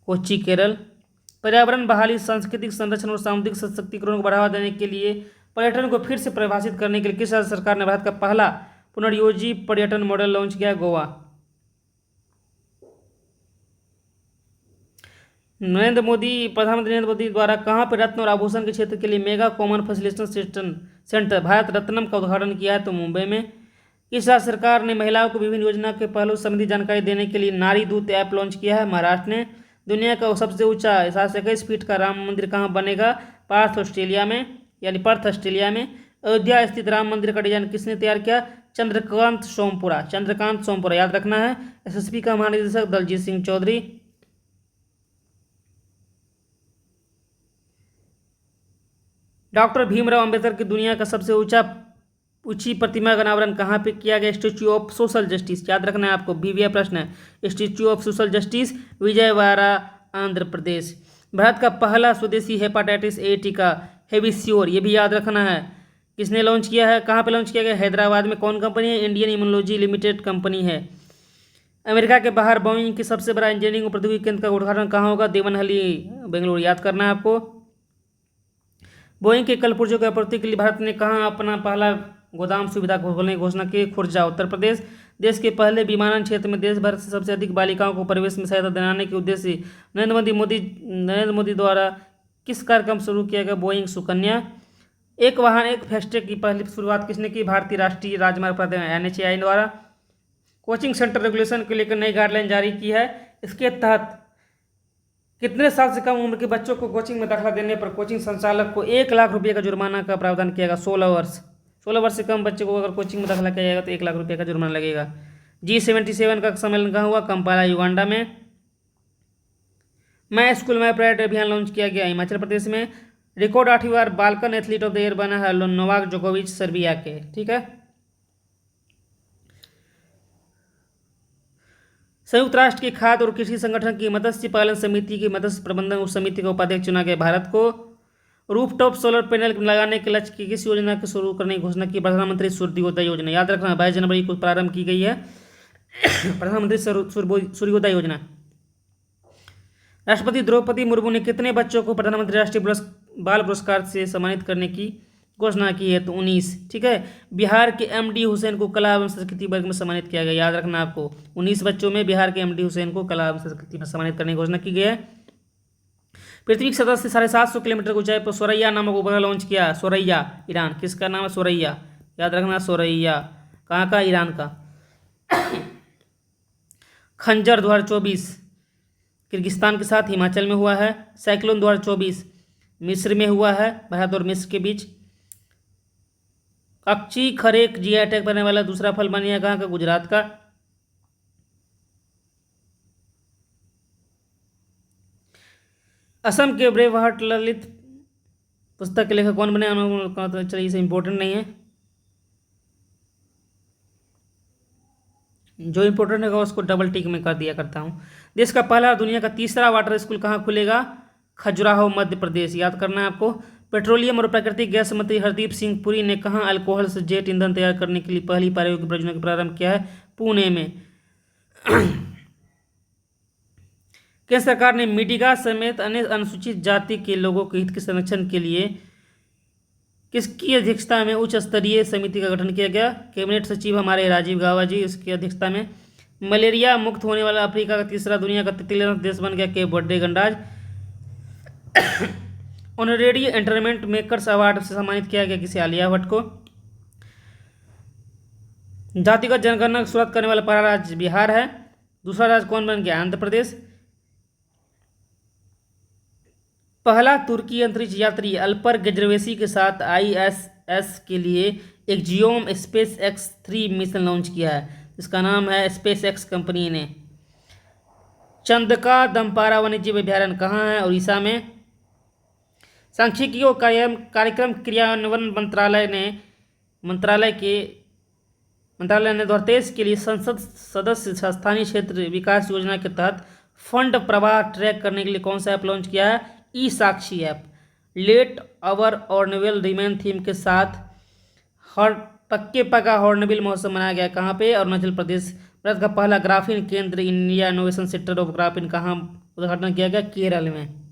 [SPEAKER 1] कोच्चि केरल। पर्यावरण बहाली, सांस्कृतिक संरक्षण और सामुदायिक सशक्तिकरण को बढ़ावा देने के लिए पर्यटन को फिर से परिभाषित करने के लिए किस राज्य सरकार ने भारत का पहला पुनर्योजी पर्यटन मॉडल लॉन्च किया? गोवा। प्रधानमंत्री नरेंद्र मोदी द्वारा कहाँ पर रत्न और आभूषण के क्षेत्र के लिए mega common facilitation centre Bharat Ratnam का उद्घाटन किया है? तो मुंबई में। किस राज्य सरकार ने महिलाओं को विभिन्न योजना के पहलू संबंधी जानकारी देने के लिए नारी दूत ऐप लॉन्च किया है? महाराष्ट्र ने। दुनिया का सबसे ऊंचा 721 फीट का राम मंदिर कहाँ बनेगा? पर्थ ऑस्ट्रेलिया में। अयोध्या स्थित राम मंदिर का डिजाइन किसने तैयार किया? चंद्रकांत सोमपुरा याद रखना है। एसएसबी का महानिदेशक दलजीत सिंह चौधरी। डॉक्टर भीमराव अंबेडकर की दुनिया का सबसे ऊंची प्रतिमा का अनावरण कहाँ पे किया गया? स्टैच्यू ऑफ सोशल जस्टिस याद रखना है आपको, बीवीए प्रश्न है। Statue of social justice, Vijayawada, Andhra Pradesh. Bharat का पहला स्वदेशी हेपाटाइटिस ए टीका हेविसियोर, ये भी याद रखना है, किसने लॉन्च किया है? कहाँ पे लॉन्च किया गया? हैदराबाद में। कौन कंपनी है? इंडियन इम्यूनोलॉजी लिमिटेड कंपनी है। अमेरिका के बाहर बोइंग के सबसे बड़ा इंजीनियरिंग और प्रौद्योगिकी केंद्र का उद्घाटन कहाँ होगा? देवनहल्ली, बेंगलुरु याद करना है आपको। बोइंग के कल पुर्जों की आपूर्ति के लिए भारत ने कहाँ अपना पहला गोदाम सुविधा खोलने की घोषणा की? खुर्जा, उत्तर प्रदेश। देश के पहले विमानन क्षेत्र में देश भर से सबसे अधिक बालिकाओं को प्रवेश में सहायता दिलाने के उद्देश्य से नरेंद्र मोदी द्वारा किस कार्यक्रम शुरू किया गया? बोइंग सुकन्या। एक वाहन एक फास्टैग की पहली शुरुआत किसने की? भारतीय राष्ट्रीय राजमार्ग प्राधिकरण NHAI द्वारा। कोचिंग सेंटर रेगुलेशन को लेकर नई गाइडलाइन जारी की है। इसके तहत कितने साल से कम उम्र के बच्चों को कोचिंग में दाखिला देने पर कोचिंग संचालक को 1 लाख रुपये का जुर्माना का प्रावधान किया गया? 16 वर्ष से कम बच्चे को अगर कोचिंग में दाखिला किया जाएगा तो 1 लाख रुपये का जुर्माना लगेगा। G77 का सम्मेलन कहाँ हुआ? कंपाला, युगांडा में। मैं स्कूल में प्राइड अभियान लॉन्च किया गया हिमाचल प्रदेश में। रिकॉर्ड 8वीं बार Balkan athlete of the year बना है नोवाक जोकोविच, सर्बिया के। ठीक है। संयुक्त राष्ट्र के खाद्य और कृषि संगठन की मत्स्य पालन समिति की मत्स्य प्रबंधन उप समिति का उपाध्यक्ष चुना गया भारत को। रूफटॉप सोलर पैनल लगाने के लक्ष्य की किस योजना को शुरू करने की घोषणा की? प्रधानमंत्री सूर्योदय योजना याद रखना, 22 जनवरी को प्रारंभ की गई है प्रधानमंत्री सूर्योदय योजना। राष्ट्रपति द्रौपदी मुर्मू ने कितने बच्चों को प्रधानमंत्री राष्ट्रीय बाल पुरस्कार से सम्मानित करने की घोषणा की है? तो 19। ठीक है। बिहार के MD हुसैन को कला एवं संस्कृति वर्ग में सम्मानित किया गया, याद रखना आपको। 19 बच्चों में बिहार के MD हुसैन को कला एवं संस्कृति में सम्मानित करने की घोषणा की गई है। पृथ्वी की सतह से 750 किलोमीटर की ऊंचाई पर सोरैया नामक उपग्रह लॉन्च किया। सोरैया, ईरान। किसका नाम है? सोरैया, याद रखना, सोरैया। कहाँ का? ईरान का। खंजर 2024 किर्गिस्तान के साथ हिमाचल में हुआ है। साइक्लोन 2024 मिस्र में हुआ है, भारत और मिस्र के बीच। कच्ची खरेक GI टैग बनने वाला दूसरा फल बन गया कहाँ का? गुजरात का। असम के ब्रेवहार्ट ललित पुस्तक के लेखक कौन बने? चलिए, इसे इंपॉर्टेंट नहीं है, जो इंपॉर्टेंट होगा उसको डबल टिक में कर दिया करता हूँ। देश का पहला और दुनिया का तीसरा वाटर स्कूल कहाँ खुलेगा? खजुराहो, मध्य प्रदेश, याद करना है आपको। पेट्रोलियम और प्राकृतिक गैस मंत्री हरदीप सिंह पुरी ने कहाँ अल्कोहल से जेट ईंधन तैयार करने के लिए पहली प्रायोगिक परियोजना का प्रारंभ किया है? पुणे में। केंद्र सरकार ने मिडिगा समेत अन्य अनुसूचित जाति के लोगों के हित के संरक्षण के लिए किसकी अध्यक्षता में उच्च स्तरीय समिति का गठन किया गया? कैबिनेट सचिव हमारे राजीव गाबा जी, इसकी अध्यक्षता में। मलेरिया मुक्त होने वाला अफ्रीका का तीसरा दुनिया का 33वां देश बन गया केप वर्डे गणराज्य। ऑनरेरी एंटरटेनमेंट मेकर्स अवार्ड से सम्मानित किया गया किसे? आलिया भट्ट को। जातिगत जनगणना की शुरुआत करने वाला पहला राज्य बिहार है। दूसरा राज्य कौन बन गया? आंध्र प्रदेश। पहला तुर्की अंतरिक्ष यात्री अल्पर गेजरवेसी के साथ ISS के लिए एक जियोम SpaceX-3 मिशन लॉन्च किया है, जिसका नाम है SpaceX कंपनी ने। चंदका दमपारा वन्यजीव अभ्यारण्य कहाँ है? उड़ीसा में। सांख्यिकी और कार्यक्रम क्रियान्वयन मंत्रालय ने 2023 के लिए संसद सदस्य स्थानीय क्षेत्र विकास योजना के तहत फंड प्रवाह ट्रैक करने के लिए कौन सा ऐप लॉन्च किया है? E Sakshi app. Let our hornbill remain theme के साथ हर पक्के पका हॉर्नबिल महोत्सव मनाया गया। कहाँ पे? अरुणाचल प्रदेश। भारत का पहला ग्राफीन केंद्र India innovation centre of graphene कहाँ उद्घाटन किया गया? केरल में।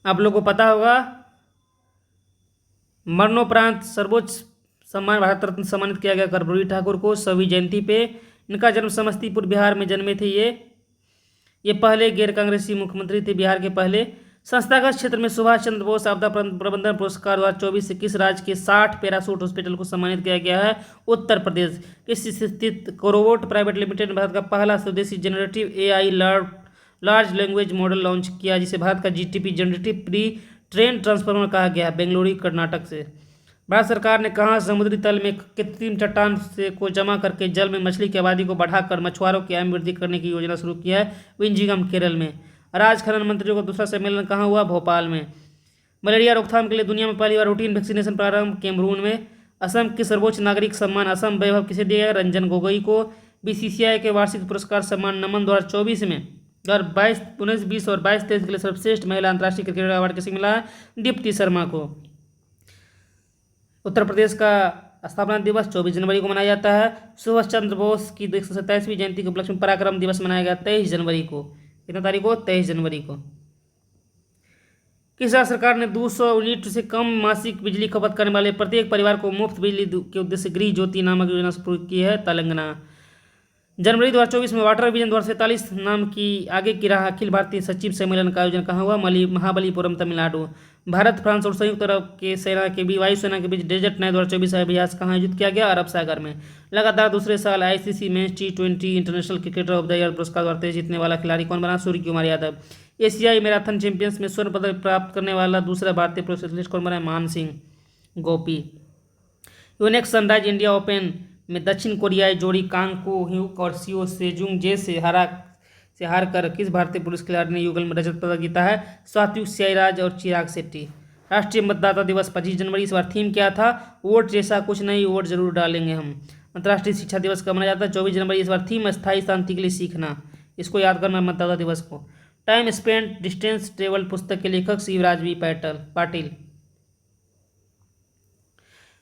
[SPEAKER 1] आप लोगों को पता होगा मरणोपरांत सर्वोच्च सम्मान भारत रत्न सम्मानित किया गया कर्पूरी ठाकुर को सभी जयंती पे। इनका जन्म समस्तीपुर बिहार में जन्मे थे ये पहले गैर कांग्रेसी मुख्यमंत्री थे बिहार के पहले। संस्थागत क्षेत्र में सुभाष चंद्र बोस आपदा प्रबंधन पुरस्कार 2024 से किस राज्य के 60 पैराशूट हॉस्पिटल को सम्मानित किया गया है? उत्तर प्रदेश। किस स्थित कोरोवोट प्राइवेट लिमिटेड ने भारत का पहला स्वदेशी generative AI large language model launch किया जिसे भारत का GTP generative pre train transformer कहा गया? बेंगलुरु कर्नाटक से। भारत सरकार ने कहाँ समुद्री तल में कृत्रिम चट्टान से को जमा करके जल में मछली की आबादी को बढ़ाकर मछुआरों की आय वृद्धि करने की योजना शुरू की है? विंजीगम केरल में। राज्य खनन मंत्रियों का दूसरा सम्मेलन कहाँ हुआ? भोपाल में। मलेरिया रोकथाम के लिए दुनिया में पहली बार रूटीन वैक्सीनेशन प्रारंभ कैमरून में। असम के सर्वोच्च नागरिक सम्मान असम वैभव किसे दिया गया? रंजन गोगोई को। बीसीसीआई के वार्षिक पुरस्कार सम्मान नमन 2024 में 2022 19-20 और 22-23 के लिए सर्वश्रेष्ठ महिला अंतर्राष्ट्रीय क्रिकेट अवार्ड किसे मिला? दीप्ति शर्मा को। उत्तर प्रदेश का स्थापना दिवस 24 जनवरी को मनाया जाता है। सुभाष चंद्र बोस की 127वीं जयंती के उपलक्ष्य में पराक्रम दिवस मनाया गया 23 जनवरी को। कितने तारीख को? 23 जनवरी को। किस राज्य सरकार ने 200 यूनिट से कम मासिक बिजली खपत करने वाले प्रत्येक परिवार को मुफ्त बिजली के उद्देश्य से गृह ज्योति नामक योजना शुरू की है? तेलंगाना। जनवरी 2024 में वाटर विजन 2047 नाम की आगे की राह अखिल भारतीय सचिव सम्मेलन का आयोजन कहाँ हुआ? महाबलीपुरम तमिलनाडु। भारत फ्रांस और संयुक्त अरब के सेना के बीच वायुसेना के बीच डेजर्ट नाइट 2024 अभ्यास कहाँ आयोजित किया गया? अरब सागर में। लगातार दूसरे साल ICC men's T20 international cricketer of the year पुरस्कार 2023 जीतने वाला खिलाड़ी कौन बना? सूर्य कुमार यादव। एशियाई मैराथन चैंपियंस में स्वर्ण पदक प्राप्त करने वाला दूसरा भारतीय पुरुष एथलीट कौन बना? मान सिंह गोपी। यूनेक्स सनराइज इंडिया ओपन में दक्षिण कोरियाई जोड़ी कांग को ह्यूक और सियो सेजुंग जे से हारकर किस भारतीय पुरुष खिलाड़ी ने युगल में रजत पदक जीता है? सात्विक साईराज और चिराग शेट्टी। राष्ट्रीय मतदाता दिवस 25 जनवरी। इस बार थीम क्या था? वोट जैसा कुछ नहीं, वोट जरूर डालेंगे हम। अंतर्राष्ट्रीय शिक्षा दिवस कब मनाया जाता है? 24 जनवरी। इस बार थीम स्थायी शांति के लिए सीखना। इसको याद करना मतदाता दिवस को। टाइम स्पेंट डिस्टेंस ट्रेवल पुस्तक के लेखक शिवराज बी पाटिल।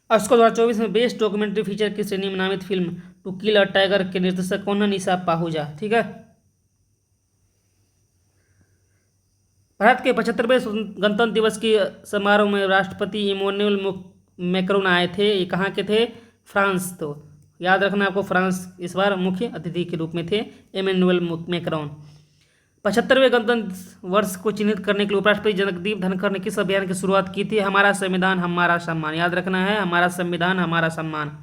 [SPEAKER 1] ऑस्कर 2024 में बेस्ट डॉक्यूमेंट्री फीचर की श्रेणी में नामित film to kill a tiger के निर्देशक कौन है? निशा पाहुजा। ठीक है। भारत के 75वें गणतंत्र दिवस के समारोह में राष्ट्रपति इमैनुअल मैक्रोन आए थे। ये कहाँ के थे? फ्रांस। तो याद रखना आपको, फ्रांस इस बार मुख्य अतिथि के रूप में थे इमैनुअल मैक्रोन। 75वें गणतंत्र वर्ष को चिन्हित करने के लिए उपराष्ट्रपति जगदीप धनखड़ ने किस अभियान की शुरुआत की थी? हमारा संविधान हमारा सम्मान। याद रखना है, हमारा संविधान हमारा सम्मान।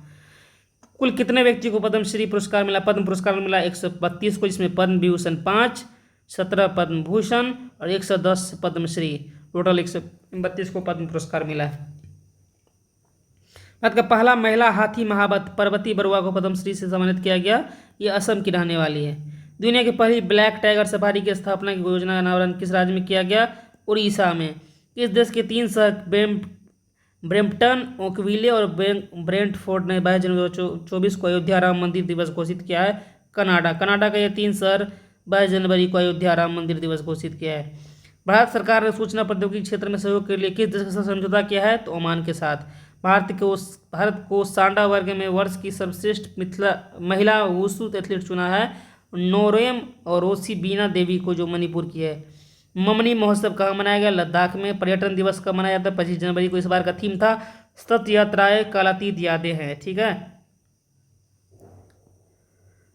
[SPEAKER 1] कुल कितने व्यक्ति को पद्मश्री पुरस्कार मिला? पद्म पुरस्कार मिला 132 को, जिसमें पद्म विभूषण 5, 17 पद्म भूषण और 110 पद्मश्री। टोटल 132 को पद्म पुरस्कार मिला। भारत का पहला महिला हाथी महावत पार्वती बरुआ को पद्मश्री से सम्मानित किया गया। ये असम की रहने वाली है। दुनिया की पहली ब्लैक टाइगर सफारी की स्थापना की योजना का अनावरण किस राज्य में किया गया? उड़ीसा में। किस देश के 3 शहर ब्रैम्पटन, ओकविले और ब्रेंटफोर्ड ने 22 जनवरी 2024 को अयोध्या राम मंदिर दिवस घोषित किया है? कनाडा। कनाडा का ये 3 शहर 22 जनवरी को अयोध्या राम मंदिर दिवस घोषित किया है। भारत सरकार ने सूचना प्रौद्योगिकी क्षेत्र में सहयोग के लिए किस देश के साथ समझौता किया है? तो ओमान के साथ। भारत को सांडा वर्ग में वर्ष की सर्वश्रेष्ठ महिला वुशु एथलीट चुना है नोरेम और रोसी बीना देवी को, जो मणिपुर की है। ममनी महोत्सव कहाँ मनाया गया? लद्दाख में। पर्यटन दिवस कब मनाया जाता है? 25 जनवरी को। इस बार का थीम था सत यात्राएं कालातीत यादें हैं। ठीक है।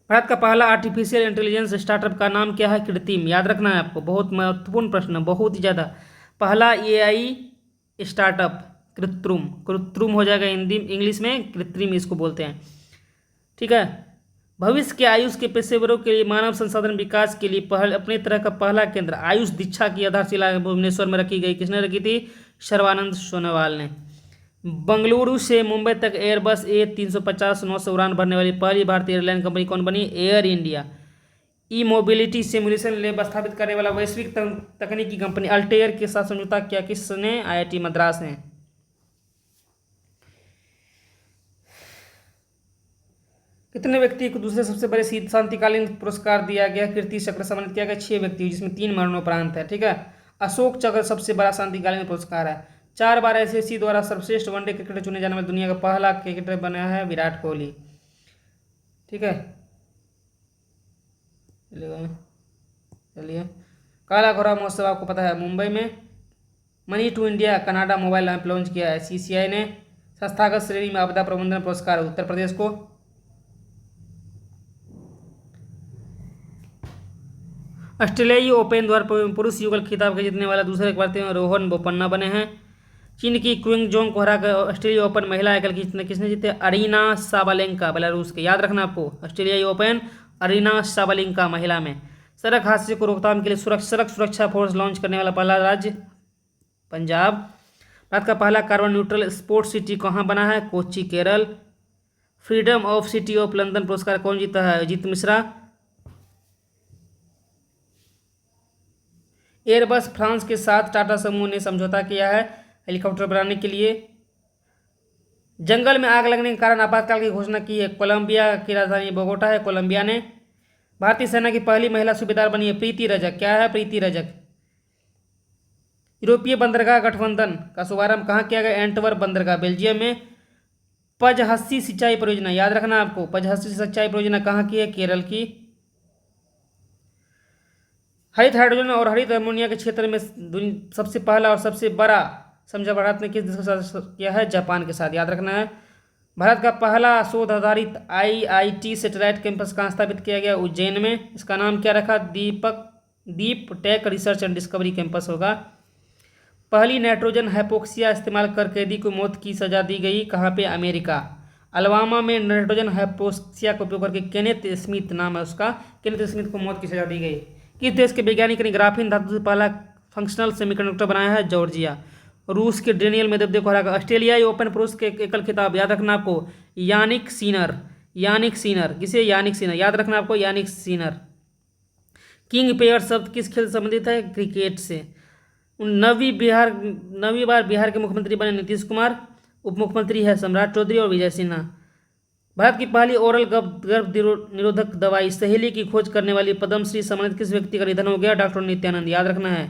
[SPEAKER 1] भारत का पहला आर्टिफिशियल इंटेलिजेंस स्टार्टअप का नाम क्या है? कृत्रिम। याद रखना है आपको, बहुत महत्वपूर्ण प्रश्न, बहुत ही ज़्यादा। पहला एआई स्टार्टअप कृत्रिम हो जाएगा हिंदी, इंग्लिश में कृत्रिम इसको बोलते हैं। ठीक है। भविष्य के आयुष के पेशेवरों के लिए मानव संसाधन विकास के लिए अपने तरह का पहला केंद्र आयुष दीक्षा की आधारशिला भुवनेश्वर में रखी गई। किसने रखी थी? सर्बानंद सोनोवाल ने। बंगलुरु से मुंबई तक एयरबस A350 9 से उड़ान भरने वाली पहली भारतीय एयरलाइन कंपनी कौन बनी? Air India. E mobility simulation lab स्थापित करने वाला वैश्विक तकनीकी कंपनी अल्टेयर के साथ समझौता किया किसने? IIT मद्रास ने। कितने व्यक्ति को दूसरे सबसे बड़े शांतिकालीन पुरस्कार दिया गया, कीर्ति चक्र सम्मानित किया गया? 6 व्यक्ति, जिसमें 3 मरणोपरांत है। ठीक है, अशोक चक्र सबसे बड़ा शांतिकालीन पुरस्कार है। 4 बार आईसीसी द्वारा सर्वश्रेष्ठ वनडे क्रिकेटर चुने जाने वाले दुनिया का पहला क्रिकेटर बना है विराट कोहली। ठीक है, चलिए काला घोड़ा महोत्सव आपको पता है मुंबई में। Money to India Canada mobile app launch किया है सीसीआई ने। संस्थागत श्रेणी में आपदा प्रबंधन पुरस्कार उत्तर प्रदेश को। ऑस्ट्रेलियाई ओपन द्वारा पुरुष युगल खिताब के जीतने वाला दूसरे भारतीय रोहन बोपन्ना बने हैं। चीन की क्विंगजोंग को हराकर ऑस्ट्रेलियाई ओपन महिला एकल किसने जीते? अरीना साबालेंका, बेलारूस के। याद रखना आपको, ऑस्ट्रेलियाई ओपन अरीना साबालेंका महिला में। सड़क हादसे को रोकथाम के लिए सड़क सुरक्षा फोर्स लॉन्च करने वाला पहला राज्य पंजाब। भारत का पहला कार्बन न्यूट्रल स्पोर्ट्स सिटी कहाँ बना है? Kochi, Kerala. Freedom of city of London पुरस्कार कौन जीता है? अजीत मिश्रा। एयरबस फ्रांस के साथ टाटा समूह ने समझौता किया है हेलीकॉप्टर बनाने के लिए। जंगल में आग लगने के कारण आपातकाल की घोषणा की है कोलंबिया की राजधानी बोगोटा है, कोलंबिया ने। भारतीय सेना की पहली महिला सूबेदार बनी है प्रीति रजक। क्या है? प्रीति रजक। यूरोपीय बंदरगाह गठबंधन का शुभारंभ कहाँ किया गया? एंटवर्प बंदरगाह, बेल्जियम में। पजहस्सी सिंचाई परियोजना, याद रखना आपको, पजहस्सी सिंचाई परियोजना कहाँ की है? केरल की। हरित हाइड्रोजन और हरित अमोनिया के क्षेत्र में सबसे पहला और सबसे बड़ा समझौता भारत ने किस देश के साथ किया है? जापान के साथ, याद रखना है। भारत का पहला शोध आधारित आईआईटी सैटेलाइट कैंपस कहाँ स्थापित किया गया? उज्जैन में। इसका नाम क्या रखा? Deep tech research and discovery campus होगा। पहली नाइट्रोजन हाइपोक्सिया इस्तेमाल कर कैदी को मौत की सजा दी गई कहाँ पे? अमेरिका। अलबामा में नाइट्रोजन हाइपोक्सिया का उपयोग करके केनेथ स्मिथ नाम है उसका, केनेथ स्मिथ को मौत की सजा दी गई। किस देश के वैज्ञानिक ने ग्राफीन धातु से पहला फंक्शनल सेमीकंडक्टर बनाया है? जॉर्जिया। रूस के डेनियल मेदवेदेव को हराकर ऑस्ट्रेलियाई ओपन पुरुष के एकल खिताब, याद रखना आपको, यानिक सिनर। यानिक सिनर, किसे? यानिक सिनर, याद रखना आपको, यानिक सिनर। किंग पेयर शब्द किस खेल से संबंधित है? क्रिकेट से। 9वीं बार बिहार के मुख्यमंत्री बने नीतीश कुमार। उप मुख्यमंत्री है सम्राट चौधरी और विजय सिन्हा। भारत की पहली ओरल गर्भ निरोधक दवाई सहेली की खोज करने वाली पद्मश्री सम्मानित किस व्यक्ति का निधन हो गया? डॉक्टर नित्यानंद, याद रखना है,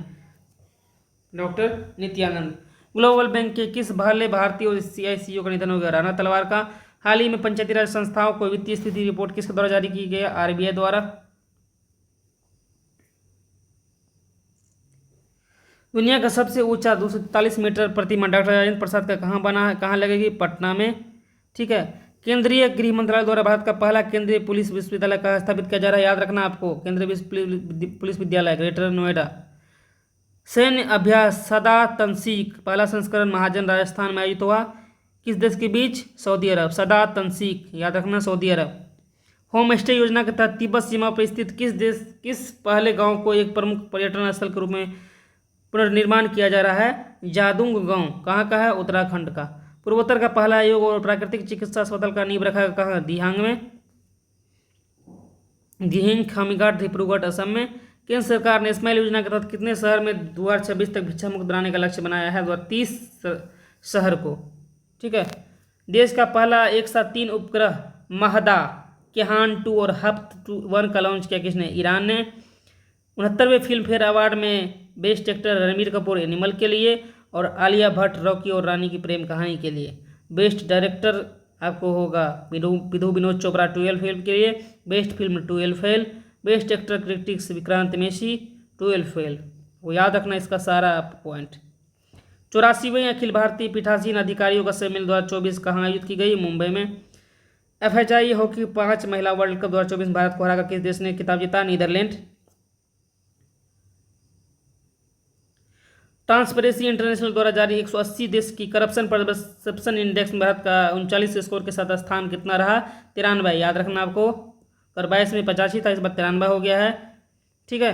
[SPEAKER 1] डॉक्टर नित्यानंद। ग्लोबल बैंक के किस पहले भारतीय और सीईओ का निधन हो गया? राणा तलवार का। हाल ही में पंचायती राज संस्थाओं को वित्तीय स्थिति रिपोर्ट किसके द्वारा जारी की गई? आरबीआई द्वारा। दुनिया का सबसे ऊंचा 243 मीटर प्रतिमा डॉक्टर राजेंद्र प्रसाद का कहाँ बना है? कहाँ लगेगी? पटना में। ठीक है, केंद्रीय गृह मंत्रालय द्वारा भारत का पहला केंद्रीय पुलिस विश्वविद्यालय कहाँ स्थापित किया जा रहा है? याद रखना आपको, केंद्रीय पुलिस विद्यालय ग्रेटर नोएडा। सैन्य अभ्यास सदा तंसीक पहला संस्करण महाजन राजस्थान में आयोजित हुआ। किस देश के बीच? सऊदी अरब। सदा तंसीक, याद रखना, सऊदी अरब। होम स्टे योजना के तहत तिब्बत सीमा पर स्थित किस पहले गांव को एक प्रमुख पर्यटन स्थल के रूप में पुनर्निर्माण किया जा रहा है? जादुंग गांव। कहाँ का है? उत्तराखंड का। पूर्वोत्तर का पहला योग और प्राकृतिक चिकित्सा अस्पताल का नींव रखा कहाँ? दिहांग में। दिहिंग खामीघाट डिब्रूगढ़ असम में। केंद्र सरकार ने स्माइल योजना के तहत कितने शहर में 2026 तक भिक्षा मुक्त बनाने का लक्ष्य बनाया है? 30 शहर को। ठीक है, देश का पहला एक साथ 3 उपग्रह महदा, केहान 2 और हफ्त 1 का लॉन्च किया किसने? ईरान ने। 69वें फिल्म फेयर अवार्ड में best actor Ranbir Kapoor animal के लिए और आलिया भट्ट रॉकी और रानी की प्रेम कहानी के लिए। बेस्ट डायरेक्टर आपको होगा विधु विनोद चोपड़ा 12 फिल्म के लिए। Best film 12 fail. Best actor critics Vikrant Massey 12 fail. वो याद रखना इसका सारा पॉइंट। 84वें अखिल भारतीय पीठासीन अधिकारियों का सम्मेलन 2024 कहाँ आयोजित की गई? मुंबई में। FIHI हॉकी 5 महिला वर्ल्ड कप 2024 भारत को हराकर किस देश ने खिताब जीता? नीदरलैंड। ट्रांसपेरेंसी इंटरनेशनल द्वारा जारी 180 देश की करप्शन परसेप्शन इंडेक्स में भारत का 39 स्कोर के साथ स्थान कितना रहा? 93। याद रखना आपको, और 22 में 85 था, इस बार 93 हो गया है। ठीक है,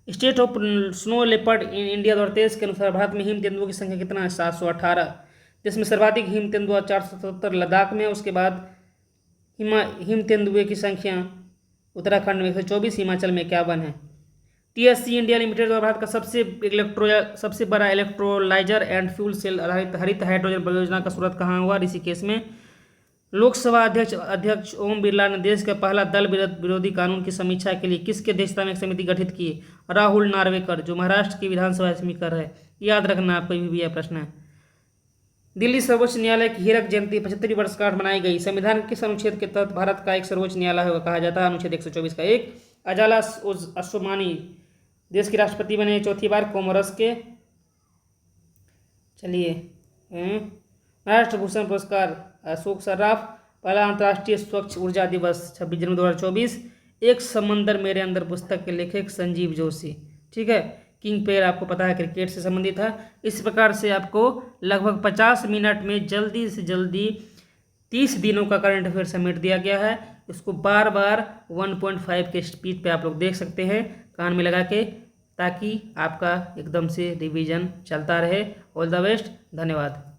[SPEAKER 1] state of snow leopard in India 2023 के अनुसार भारत में हिम तेंदुओं की संख्या कितना है? 718। जिसमें सर्वाधिक हिम तेंदुआ 477 लद्दाख में। उसके बाद हिम तेंदुए की संख्या उत्तराखंड में 124, हिमाचल में 51 है। TSC इंडिया लिमिटेड द्वारा भारत का सबसे बड़ा इलेक्ट्रोलाइजर एंड फ्यूल सेल आधारित हरित हाइड्रोजन परियोजना का शुरुआत कहाँ हुआ? ऋषिकेश में। लोकसभा अध्यक्ष ओम बिरला ने देश का पहला दल विरोधी कानून की समीक्षा के लिए किसकी अध्यक्षता में एक समिति गठित की? राहुल नार्वेकर, जो महाराष्ट्र की विधानसभा स्पीकर है। याद रखना आपको भी यह प्रश्न है। दिल्ली सर्वोच्च न्यायालय की हीरक जयंती 75वीं वर्षगांठ मनाई गई। संविधान के किस अनुच्छेद के तहत भारत का एक सर्वोच्च न्यायालय होगा कहा जाता है? अनुच्छेद 124 का 1। अजाला असोमानी देश के राष्ट्रपति बने चौथी बार कोमोरस के। चलिए, राष्ट्र भूषण पुरस्कार अशोक सर्राफ। पहला अंतर्राष्ट्रीय स्वच्छ ऊर्जा दिवस 26 जनवरी 2024। एक समंदर मेरे अंदर पुस्तक के लेखक संजीव जोशी। ठीक है। किंग पेयर आपको पता है क्रिकेट से संबंधित है। इस प्रकार से आपको लगभग 50 मिनट में जल्दी से जल्दी 30 दिनों का करंट अफेयर समेट दिया गया है। इसको बार बार 1.5 के स्पीड पे आप लोग देख सकते हैं कान में लगा के, ताकि आपका एकदम से रिवीजन चलता रहे। ऑल द बेस्ट, धन्यवाद।